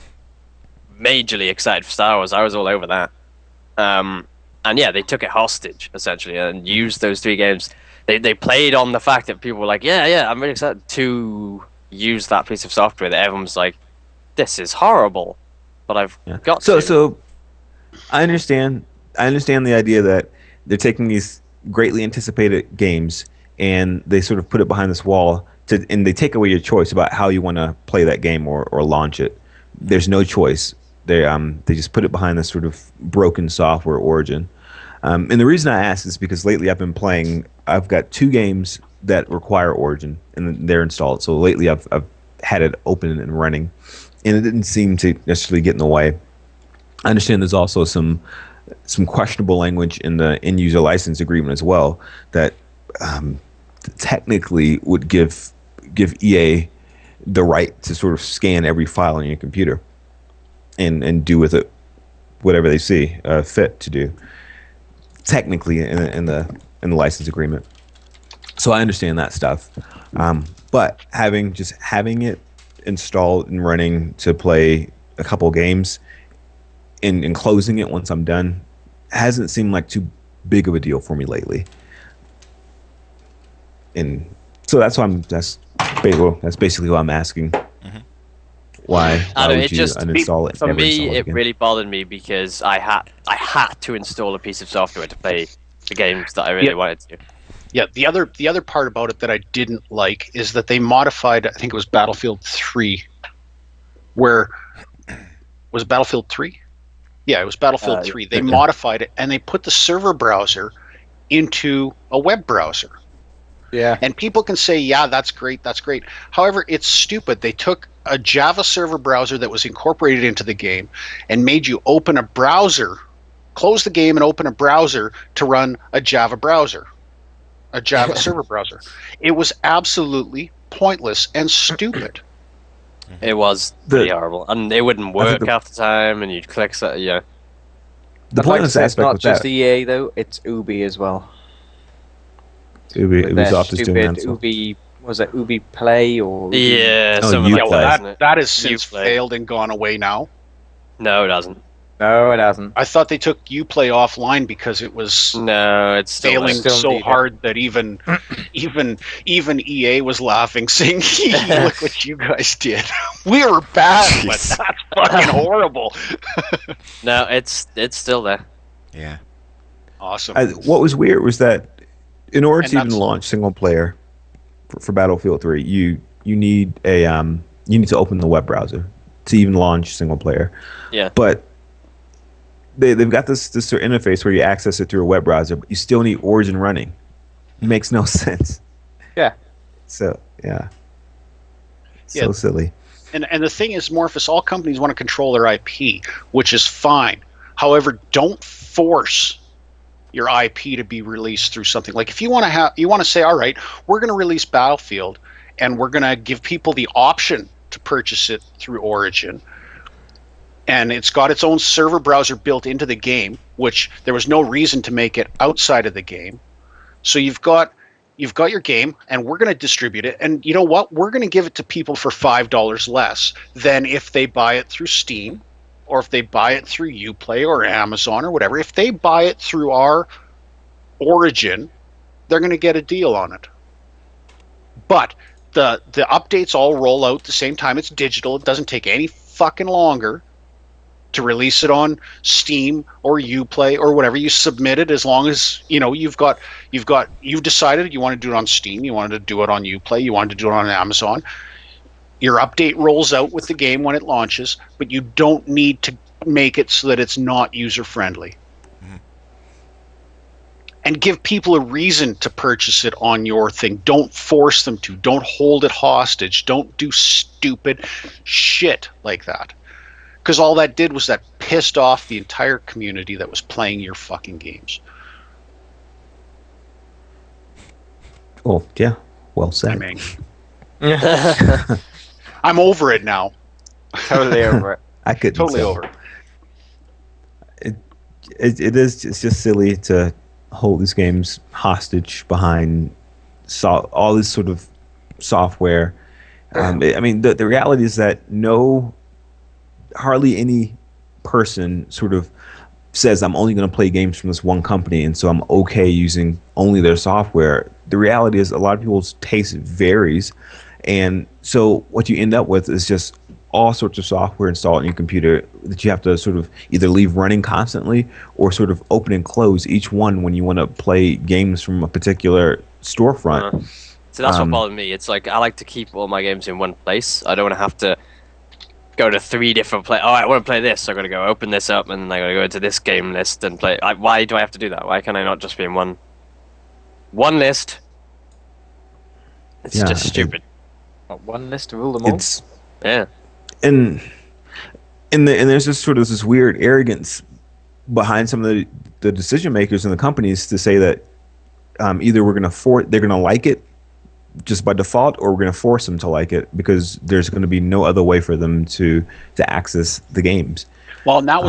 majorly excited for Star Wars. I was all over that. And yeah, they took it hostage essentially and used those 3 games. They played on the fact that people were like, yeah, I'm really excited to use that piece of software. That everyone's like, this is horrible, but I've got to.
So I understand the idea that they're taking these greatly anticipated games and they sort of put it behind this wall and they take away your choice about how you want to play that game or launch it. There's no choice. They just put it behind this sort of broken software Origin. And the reason I ask is because lately I've got 2 games that require Origin and they're installed. So lately I've had it open and running, and it didn't seem to necessarily get in the way. I understand there's also some questionable language in the end user license agreement as well that technically would give EA the right to sort of scan every file on your computer and do with it whatever they see fit to do. Technically, in the license agreement, so I understand that stuff. But having it installed and running to play a couple games and closing it once I'm done hasn't seemed like too big of a deal for me lately. And so that's basically what I'm asking.
Mm-hmm.
Why would you
just
uninstall it?
For
and never
me,
install
it
again?
really bothered me because I had to install a piece of software to play the games that I really wanted to.
Yeah, the other part about it that I didn't like is that they modified, I think it was Battlefield 3, where was it Battlefield 3? Yeah, it was Battlefield 3. They modified it and they put the server browser into a web browser.
Yeah.
And people can say, yeah, that's great. However, it's stupid. They took a Java server browser that was incorporated into the game and made you open a browser, close the game and open a browser to run a Java browser, a Java server browser. It was absolutely pointless and stupid.
It was pretty horrible, and it wouldn't work half the time, and you'd click so yeah.
The pointless
it's
aspect
not
with
just
that,
EA though; it's Ubi as well.
Ubisoft is doing that.
Ubi, was it Ubi Play or Ubi?
Yeah,
Oh,
some of
Uplay.
That has since
Uplay.
failed and gone away now.
No, it doesn't.
No, it hasn't.
I thought they took Uplay offline because it was
No, it's still
failing
there.
so hard that even EA was laughing, saying, "Look what you guys did. We were bad, but that's fucking horrible."
No, it's still there.
Yeah.
Awesome.
What was weird was that in order
And
to even
that's-
launch single player for Battlefield 3, you need to open the web browser to even launch single player.
Yeah.
But they've got this sort of interface where you access it through a web browser, but you still need Origin running. It makes no sense.
Yeah.
So yeah.
Yeah.
So silly.
And the thing is, Morphus, all companies want to control their IP, which is fine. However, don't force your IP to be released through something. Like if you want to say, all right, we're going to release Battlefield, and we're going to give people the option to purchase it through Origin. And it's got its own server browser built into the game, which there was no reason to make it outside of the game. So you've got your game, and we're going to distribute it. And you know what? We're going to give it to people for $5 less than if they buy it through Steam, or if they buy it through Uplay or Amazon or whatever. If they buy it through our Origin, they're going to get a deal on it. But the updates all roll out at the same time. It's digital. It doesn't take any fucking longer to release it on Steam or Uplay or whatever. You submit it as long as you've decided you want to do it on Steam, you wanted to do it on Uplay, you wanted to do it on Amazon. Your update rolls out with the game when it launches, but you don't need to make it so that it's not user friendly. Mm-hmm. And give people a reason to purchase it on your thing. Don't force them to. Don't hold it hostage. Don't do stupid shit like that. Because all that did was that pissed off the entire community that was playing your fucking games.
Oh, yeah. Well said.
I'm angry. I'm over it now.
Totally over it.
I couldn't
Totally
say.
over it.
it is. It's just silly to hold these games hostage behind all this sort of software. I mean, the reality is that hardly any person sort of says I'm only going to play games from this one company, and so I'm okay using only their software. The reality is a lot of people's taste varies, and so what you end up with is just all sorts of software installed on your computer that you have to sort of either leave running constantly or sort of open and close each one when you want to play games from a particular storefront.
So that's what bothers me. It's like I like to keep all my games in one place. I don't want to have to go to 3 different play. Oh, I want to play this. So I got to go open this up, and I got to go into this game list and play. Why do I have to do that? Why can I not just be in one list? It's just stupid.
One list to rule them all.
Yeah.
And there's just sort of this weird arrogance behind some of the decision makers in the companies to say that either they're gonna like it just by default, or we're gonna force them to like it because there's gonna be no other way for them to access the games.
Well, and that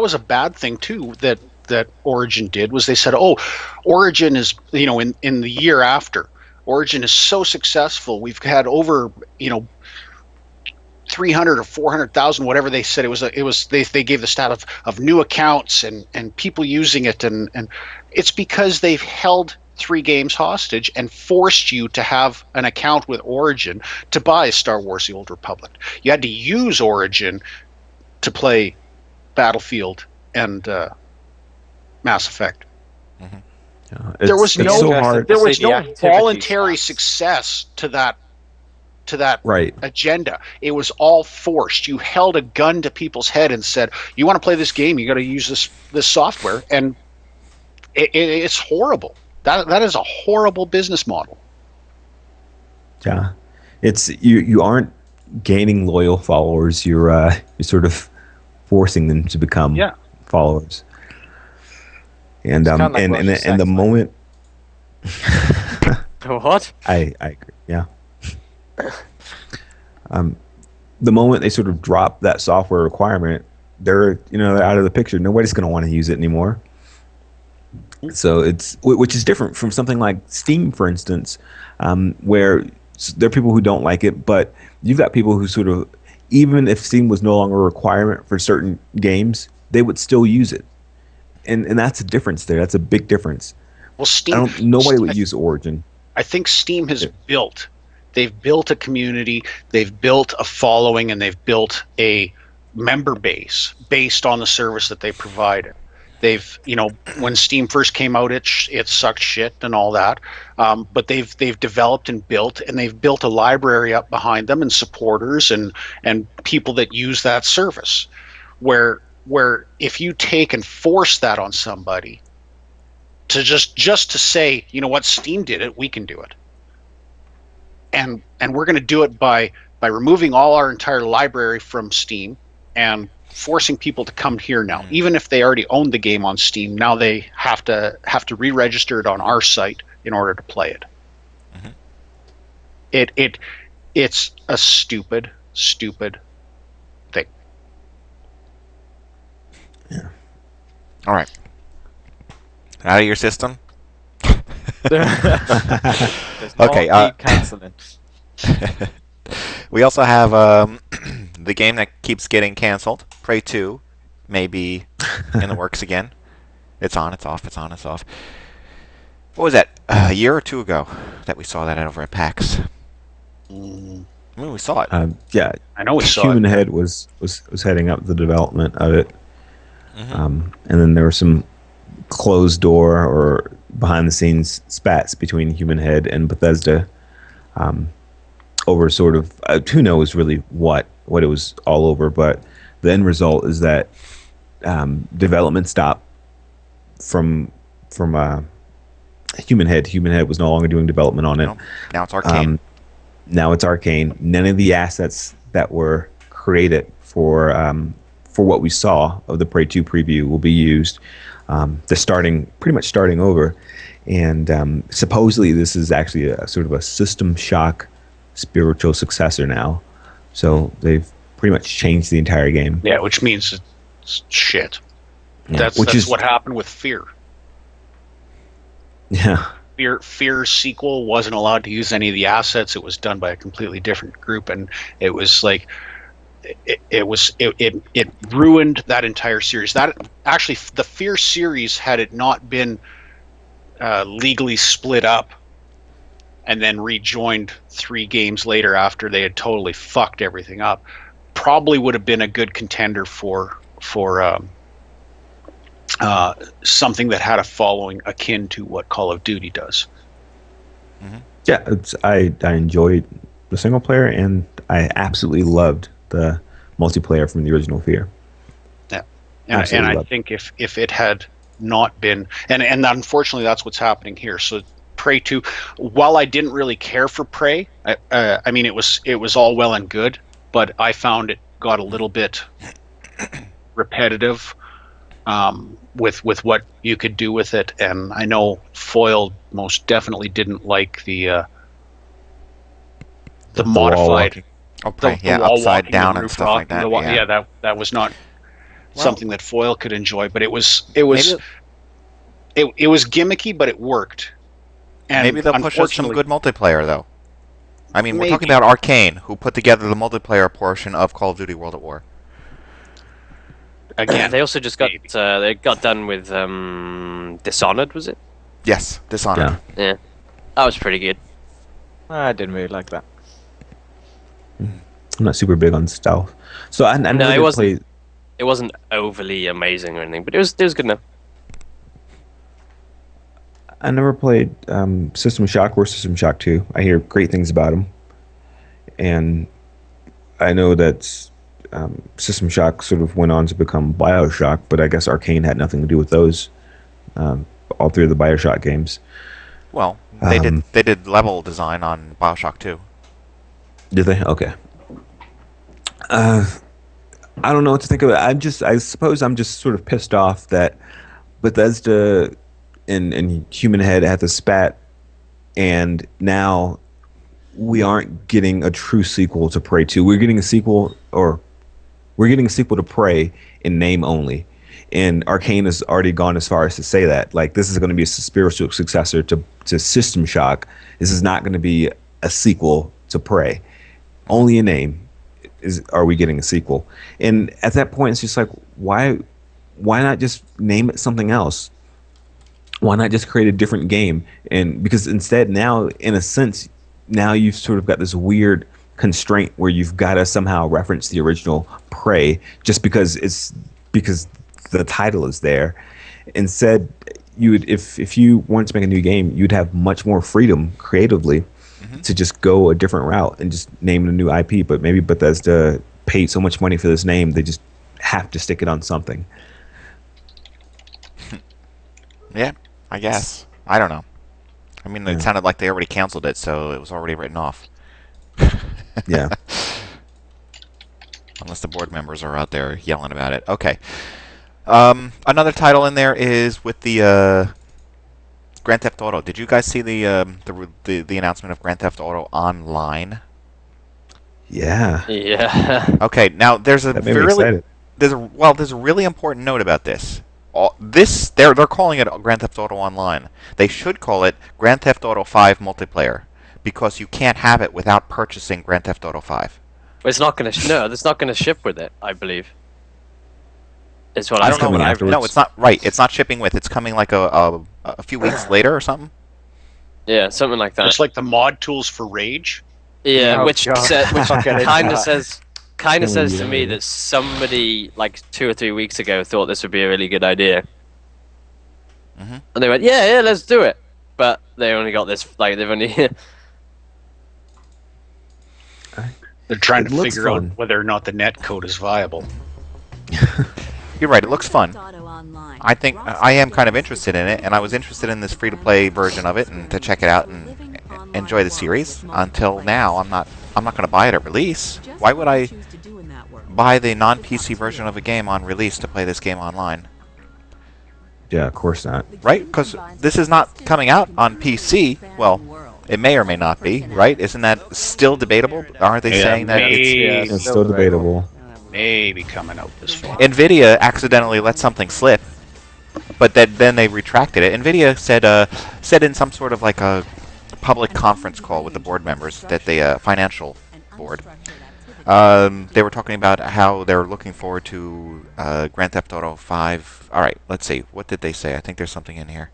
was a bad thing too that Origin did, was they said, oh, Origin is, in the year after, Origin is so successful, we've had over 300 or 400,000, whatever they said. They gave the stat of new accounts and people using it, and it's because they've held 3 games hostage and forced you to have an account with Origin to buy Star Wars: The Old Republic. You had to use Origin to play Battlefield and Mass Effect.
Mm-hmm.
There was no
the
voluntary success to that
right
agenda. It was all forced. You held a gun to people's head and said, you want to play this game, you got to use this software, and it's horrible. That is a horrible business model.
Yeah, it's you aren't gaining loyal followers. You're sort of forcing them to become followers. And and the moment
what
I agree. Yeah. The moment they sort of drop that software requirement, they're out of the picture. Nobody's going to want to use it anymore. So which is different from something like Steam, for instance, where there are people who don't like it, but you've got people who sort of, even if Steam was no longer a requirement for certain games, they would still use it, and that's a difference there. That's a big difference.
Well, Steam,
nobody would use Origin.
I think Steam has built. They've built a community, they've built a following, and they've built a member base based on the service that they provided. They've, when Steam first came out, it sucked shit and all that, but they've developed and they've built a library up behind them and supporters and people that use that service. Where if you take and force that on somebody to just to say, you know what, Steam did it, we can do it. And we're going to do it by removing all our entire library from Steam and forcing people to come here now, even if they already own the game on Steam. Now they have to re-register it on our site in order to play it. Mm-hmm. It's a stupid thing.
Yeah.
All right. Out of your system. Okay.
Canceling.
We also have the game that keeps getting canceled. Prey 2 may be in the works again. It's on, it's off, it's on, it's off. What was that? A year or 2 ago that we saw that over at PAX. I mean, we saw it.
Yeah,
I know we saw
Human
it.
Head was heading up the development of it.
Mm-hmm.
And then there were some closed door or behind the scenes spats between Human Head and Bethesda over sort of who knows really what it was all over, but the end result is that development stopped from Human Head. Human Head was no longer doing development on it.
Now it's Arkane.
Now it's Arkane. None of the assets that were created for what we saw of the Prey 2 preview will be used. They're pretty much starting over, and supposedly this is actually a sort of a System Shock spiritual successor now. So they've pretty much changed the entire game.
Yeah, which means it's shit. That's what happened with Fear.
Yeah.
Fear's sequel wasn't allowed to use any of the assets. It was done by a completely different group, and it was like it ruined that entire series. That actually, the Fear series, had it not been legally split up and then rejoined 3 games later after they had totally fucked everything up, probably would have been a good contender for something that had a following akin to what Call of Duty does.
Mm-hmm.
Yeah, I enjoyed the single player, and I absolutely loved the multiplayer from the original Fear.
Yeah, and I think if it had not been, and unfortunately that's what's happening here. So Prey 2, while I didn't really care for Prey, I mean it was all well and good, but I found it got a little bit repetitive. With what you could do with it, and I know Foyle most definitely didn't like the modified,
upside down and stuff like that.
That was not something that Foyle could enjoy, but it was gimmicky, but it worked. And
maybe they'll push us some good multiplayer, though. I mean, we're talking about Arkane, who put together the multiplayer portion of Call of Duty World at War.
Again, they also just got they got done with Dishonored, was it?
Yes, Dishonored.
Yeah, that was pretty good.
I didn't really like that.
I'm not super big on stealth, so I
no, it wasn't. It wasn't overly amazing or anything, but it was good enough.
I never played System Shock or System Shock 2. I hear great things about them, and I know that System Shock sort of went on to become BioShock, but I guess Arkane had nothing to do with those. All 3 of the BioShock games.
Well, they did level design on BioShock 2.
Did they? Okay. I don't know what to think of it. I suppose I'm just sort of pissed off that Bethesda and Human Head had the spat, and now we aren't getting a true sequel to Prey 2. We're getting a sequel to Prey in name only. And Arkane has already gone as far as to say that. Like, this is going to be a spiritual successor to System Shock. This is not going to be a sequel to Prey. Only in name are we getting a sequel. And at that point, it's just like, why not just name it something else? Why not just create a different game? And because instead now, in a sense, now you've sort of got this weird constraint where you've got to somehow reference the original Prey just because the title is there. Instead, you would, if you wanted to make a new game, you'd have much more freedom creatively to just go a different route and just name it a new IP. But maybe Bethesda paid so much money for this name, they just have to stick it on something.
Yeah, I guess. I don't know. I mean, it sounded like they already canceled it, so it was already written off.
Yeah.
Unless the board members are out there yelling about it. Okay. Another title in there is with the Grand Theft Auto. Did you guys see the announcement of Grand Theft Auto Online?
Yeah.
Yeah.
Okay. Now there's a there's a really important note about this. They're calling it Grand Theft Auto Online. They should call it Grand Theft Auto 5 Multiplayer, because you can't have it without purchasing Grand Theft Auto 5.
It's not going to it's not going to ship with it, I believe. It's what
I don't know. No, it's not right. It's not shipping with. It's coming like a few weeks later or something.
Yeah, something like that.
It's like the mod tools for Rage.
Yeah, which kind of says to me that somebody like 2 or 3 weeks ago thought this would be a really good idea, and they went, "Yeah, let's do it." But they only got this. Like they've only.
They're trying to figure out whether or not the netcode is viable.
You're right. It looks fun. I think I am kind of interested in it, and I was interested in this free-to-play version of it, and to check it out and enjoy the series. Until now, I'm not going to buy it at release. Why would I buy the non-PC version of a game on release to play this game online?
Yeah, of course not.
Right? Because this is not coming out on PC. Well, it may or may not be, right? Isn't that still debatable? Aren't they saying that
it's still debatable?
Maybe coming out this fall.
NVIDIA accidentally let something slip but then they retracted it. NVIDIA said in some sort of like a public conference call with the board members that the financial board, they were talking about how they're looking forward to Grand Theft Auto 5. All right, let's see. What did they say? I think there's something in here.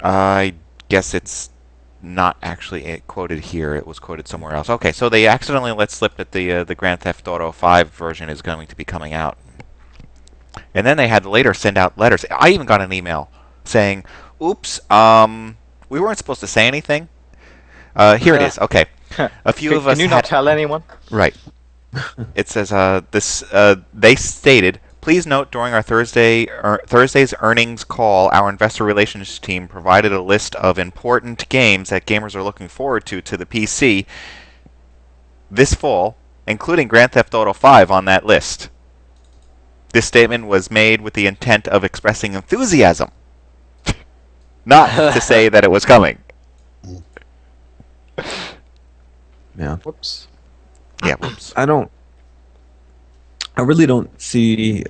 I guess it's not actually quoted here. It was quoted somewhere else. Okay, so they accidentally let slip that the Grand Theft Auto 5 version is going to be coming out. And then they had to later send out letters. I even got an email saying, oops, we weren't supposed to say anything. Here it is. Okay. A few of us
Can you not tell anyone?
Right. It says, they stated, please note during our Thursday's earnings call, our investor relations team provided a list of important games that gamers are looking forward to the PC this fall, including Grand Theft Auto 5 on that list. This statement was made with the intent of expressing enthusiasm, not to say that it was coming.
Yeah.
Whoops.
Yeah, whoops.
I really don't see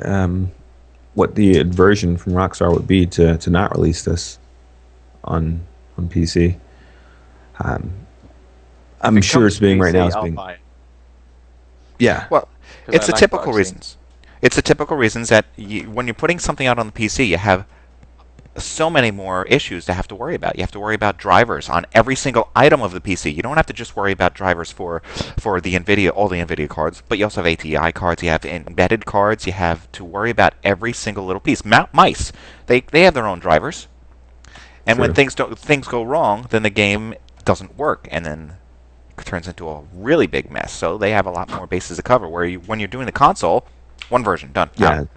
what the aversion from Rockstar would be to not release this on PC. I'm sure it's being right now. It's being. Yeah.
Well, it's the
I like
typical
what I've seen.
reasons. It's the typical reasons that when you're putting something out on the PC, you have so many more issues to have to worry about. You have to worry about drivers on every single item of the PC. You don't have to just worry about drivers for the NVIDIA, all the NVIDIA cards, but you also have ATI cards, you have embedded cards, you have to worry about every single little piece. Mice, they have their own drivers. And when things go wrong, then the game doesn't work, and then it turns into a really big mess. So they have a lot more bases to cover, where when you're doing the console, one version, done.
Yeah.
Out.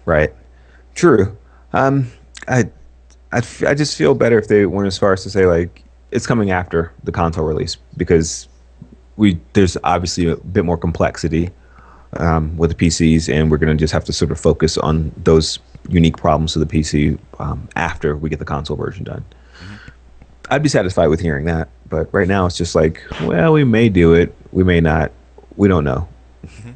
Right. True. I just feel better if they went as far as to say, like, it's coming after the console release, because there's obviously a bit more complexity with the PCs, and we're going to just have to sort of focus on those unique problems of the PC after we get the console version done. Mm-hmm. I'd be satisfied with hearing that, but right now it's just like, well, we may do it, we may not, we don't know.
Mm-hmm.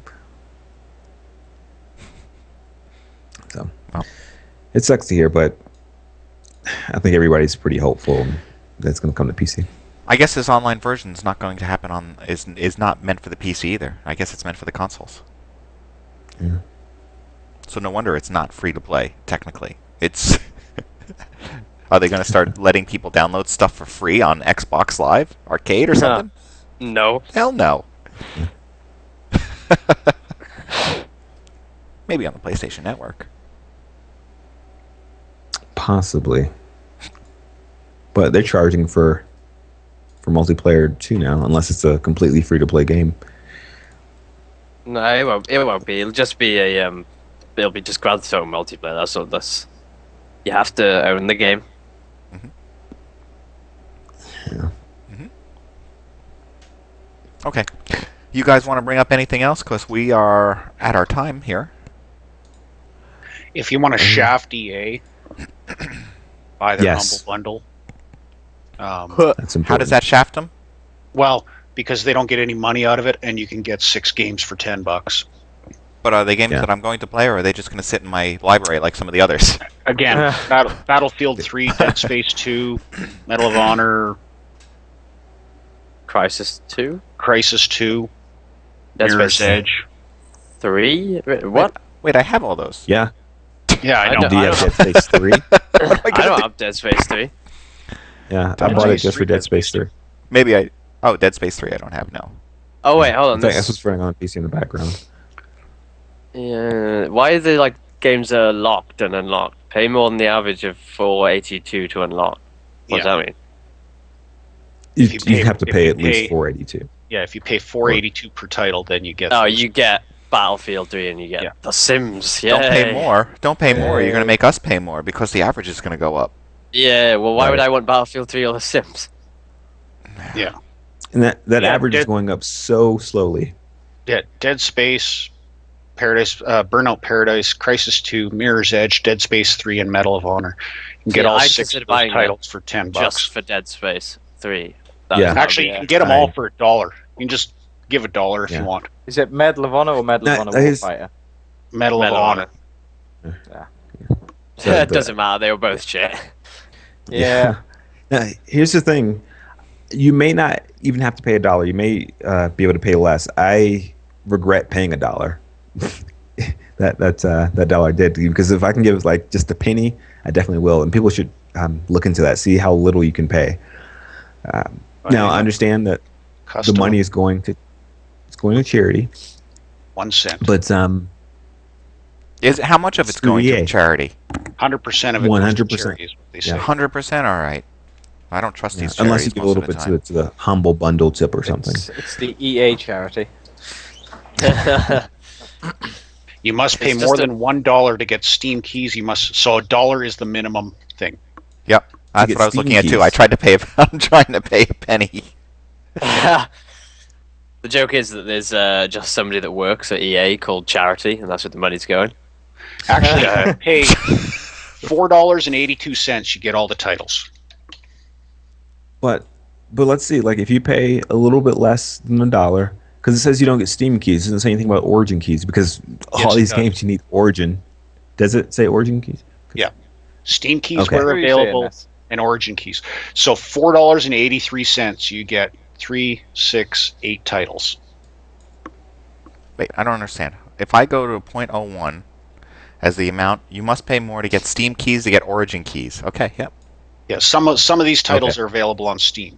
So it sucks to hear, but I think everybody's pretty hopeful that it's going to come to PC.
I guess this online version is not going to happen is not meant for the PC either. I guess it's meant for the consoles.
Yeah.
So no wonder it's not free to play. Technically, it's. Are they going to start letting people download stuff for free on Xbox Live Arcade or something?
No.
Hell no. Maybe on the PlayStation Network.
Possibly. But they're charging for multiplayer too now, unless it's a completely free-to-play game.
No, it won't be. It'll just be it'll be just Grand Theft Auto multiplayer. That's all. You have to own the game.
Mm-hmm.
Yeah.
Mm-hmm. Okay. You guys want to bring up anything else? Because we are at our time here.
If you want to shaft EA, buy their Humble Bundle.
That's important.
How does that shaft them?
Well, because they don't get any money out of it, and you can get 6 games for $10.
But are they games that I'm going to play, or are they just going to sit in my library like some of the others?
Again, Battlefield 3, Dead Space 2, Medal of Honor,
Crisis 2,
Dead Space Edge
3. What?
Wait, I have all those.
Yeah.
Yeah, I know.
Do you have Dead Space 3?
I don't have Dead Space 3.
Yeah, I bought it just for Dead Space 3.
Maybe Oh, Dead Space 3 I don't have, no.
Oh, wait, hold on.
In fact, that's what's running on PC in the background.
Yeah, why are the games are locked and unlocked? Pay more than the average of $4.82 to unlock. What does that mean?
You have to pay at least $4.82.
Yeah, if you pay $4.82 per title, then you get.
Oh, you get Battlefield 3 and you get The Sims. Yeah.
Don't pay more. Don't pay more. You're going to make us pay more because the average is going to go up.
Yeah. Well, why would I want Battlefield 3 or The Sims?
Yeah.
And that average is going up so slowly.
Yeah, Dead Space, Paradise, Burnout Paradise, Crisis 2, Mirror's Edge, Dead Space 3, and Medal of Honor. You can get all 6 of those titles for $10.
Just for Dead Space 3.
Actually, you can get them all for $1. You can just give $1 if you want.
Is it Medal of Honor or Medal of Honor Warfighter?
Medal of Honor.
So
It doesn't matter. They were both shit.
Yeah.
Now, here's the thing: you may not even have to pay $1. You may be able to pay less. I regret paying $1. that dollar did, because if I can give like just a penny, I definitely will. And people should look into that, see how little you can pay. Now, I understand that
Custom,
the money is going to charity,
1 cent.
but
How much of it's going to charity?
100% of it goes to
100%.
charity is what they say.
100%. All right. I don't trust these charities
unless you give a
most
little
of the
bit
time.
to the humble bundle tip or something.
It's the EA charity.
You must pay
It's
more
just
than $1 to get Steam keys. So $1 is the minimum thing.
Yep. That's
get
what I was
Steam
looking at too.
keys.
I tried to pay. I'm trying to pay a penny.
The joke is that there's just somebody that works at EA called Charity, and that's where the money's going.
Actually, you pay $4.82. You get all the titles.
But let's see, like if you pay a little bit less than $1, because it says you don't get Steam keys, it doesn't say anything about Origin keys, because
Yes,
all
it
these
does.
games you need Origin. Does it say Origin keys?
Yeah. Steam keys
Okay.
were
Where are you saying
available,
this?
and Origin keys. So $4.83, you get 3, 6, 8 titles.
Wait, I don't understand. If I go to a .01 as the amount, you must pay more to get Steam keys to get Origin keys. Okay. Yep.
Yeah, some of these titles
Okay.
are available on Steam.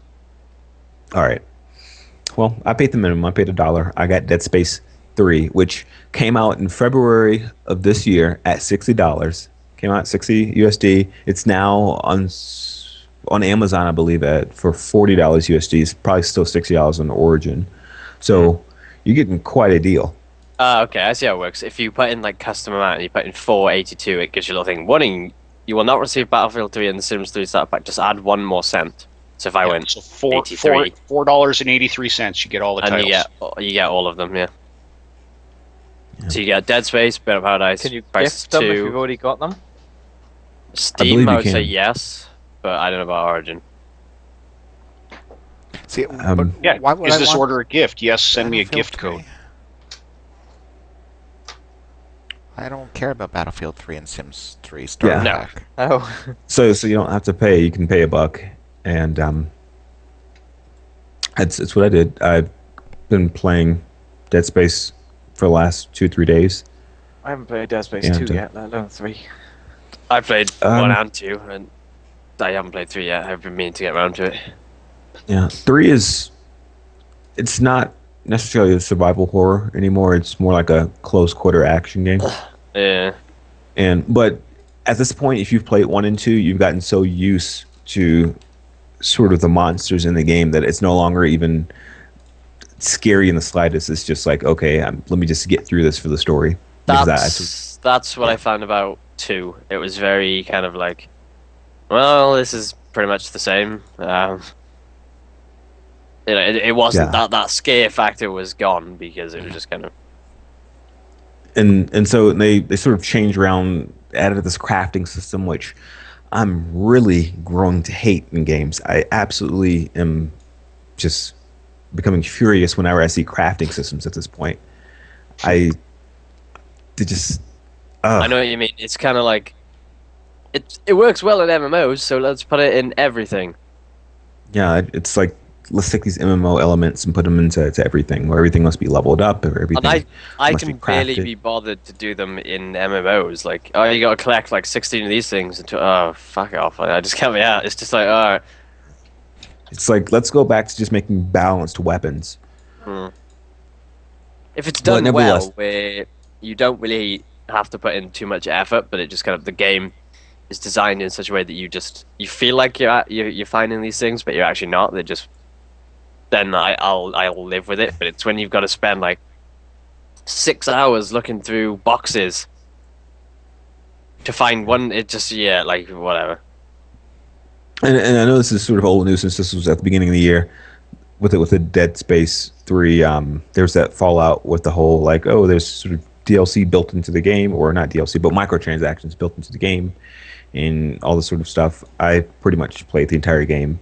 All right. Well, I paid the minimum. I paid $1. I got Dead Space 3, which came out in February of this year at $60. Came out at 60 USD. It's now on Amazon, I believe, for $40 USD. It's probably still $60 on Origin. So you're getting quite a deal.
Okay, I see how it works. If you put in like custom amount and you put in 482, it gives you a little thing. Warning, you will not receive Battlefield 3 and The Sims 3 starter pack. Just add 1 more cent. So if I went
So $4.83, you get all the
and
titles.
you get all of them, yeah. So you get Dead Space, Burnt Paradise,
Can you
Crisis
gift them if
2,
you've already got them?
believe
Steam. I
you
would say
can.
yes, but I don't know about Origin.
See,
Yeah,
why would
is
I
this
want
order a gift? Yes, send me a
Battlefield
gift
3?
code.
I don't care about Battlefield 3 and Sims 3 starter
Yeah.
pack.
Oh.
So you don't have to pay. You can pay $1, and it's what I did. I've been playing Dead Space for the last 2-3 days.
I haven't played Dead Space
Yeah,
2
to-
yet, let alone 3.
I played
Um,
1 and 2, and I haven't played 3 yet. I've been meaning to get around to it.
Yeah, 3 it's not necessarily a survival horror anymore. It's more like a close quarter action game.
Yeah.
But at this point, if you've played 1 and 2, you've gotten so used to sort of the monsters in the game that it's no longer even scary in the slightest. It's just like, okay, let me just get through this for the story. Because
That's what I found about 2. It was very kind of like, well, this is pretty much the same. It wasn't that scare factor was gone because it was just kind of.
and so they sort of changed around, added this crafting system, which I'm really growing to hate in games. I absolutely am just becoming furious whenever I see crafting systems at this point. I
know what you mean. It's kind of like it works well in MMOs, so let's put it in everything.
Yeah, it's like, let's take these MMO elements and put them into everything, where everything must be leveled up, or everything.
And I
must
can
be
barely
crafted.
be bothered to do them in MMOs. Like, oh, you gotta collect like 16 of these things. Oh, fuck off! I just can't be out. It's just like, oh.
It's like, let's go back to just making balanced weapons.
If it's
But
done
nevertheless-
well, where you don't really have to put in too much effort, but it just kind of the game is designed in such a way that you feel like you're finding these things, but you're actually not. They're just. Then I'll live with it. But it's when you've got to spend like 6 hours looking through boxes to find one. It just like whatever.
And I know this is sort of old news since this was at the beginning of the year with the Dead Space 3. There's that fallout with the whole like, oh, there's sort of DLC built into the game, or not DLC, but microtransactions built into the game, and all this sort of stuff. I pretty much played the entire game,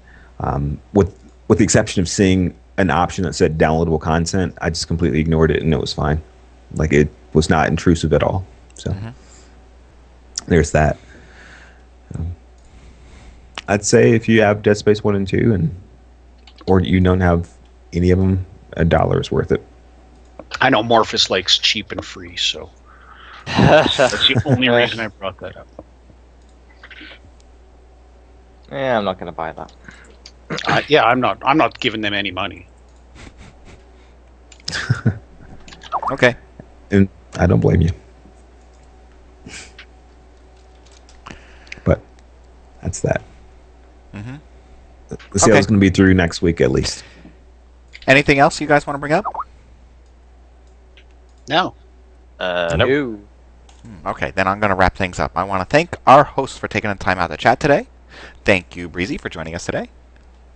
with the exception of seeing an option that said downloadable content. I just completely ignored it, and it was fine. Like, it was not intrusive at all. So there's that. I'd say if you have Dead Space 1 and 2, or you don't have any of them, $1 is worth it.
I know Morphus likes cheap and free, so that's the only reason I brought that up.
Yeah, I'm not going to buy that.
Yeah, I'm not giving them any money.
Okay.
And I don't blame you. But that's that. The sale's going to be through next week at least.
Anything else you guys want to bring up?
No.
Nope.
Okay, then I'm going to wrap things up. I want to thank our hosts for taking the time out to chat today. Thank you, Breesy, for joining us today.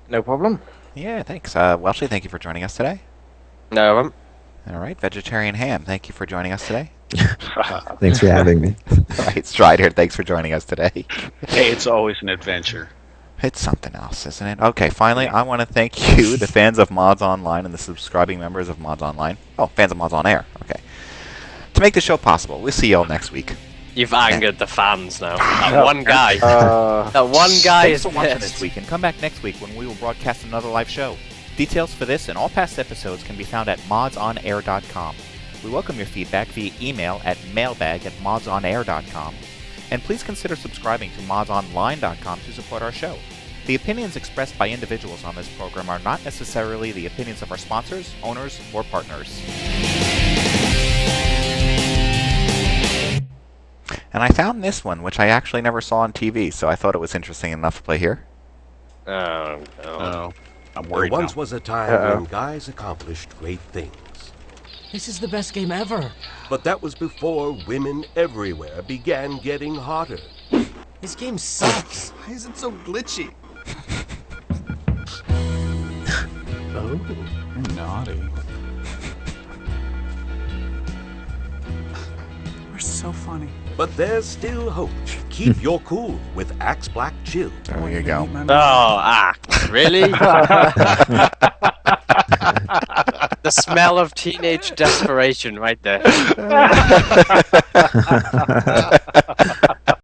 No problem.
Yeah, thanks. Welshy, thank you for joining us today.
No problem.
All right, Vegetarian Ham, thank you for joining us today.
Thanks for having me.
All right, Stryder, thanks for joining us today.
Hey, it's always an adventure.
It's something else, isn't it? Okay, finally, I want to thank you, the fans of Mods Online and the subscribing members of Mods Online. Oh, fans of Mods On Air. Okay. To make the show possible, we'll see you all next week.
You've angered the fans now. That one guy. That one guy
Thanks
is
for watching
pissed.
this week, and come back next week when we will broadcast another live show. Details for this and all past episodes can be found at modsonair.com. We welcome your feedback via email at mailbag@modsonair.com. And please consider subscribing to modsonline.com to support our show. The opinions expressed by individuals on this program are not necessarily the opinions of our sponsors, owners, or partners. And I found this one, which I actually never saw on TV, so I thought it was interesting enough to play here.
Oh, no.
Oh, I'm
There
worried
once
now.
was a time when guys accomplished great things.
This is the best game ever.
But that was before women everywhere began getting hotter.
This game sucks.
Why is it so glitchy?
Oh.
You're naughty. We're so funny.
But there's still hope. Keep your cool with Axe Black Chill.
There you go.
Really? The smell of teenage desperation right there.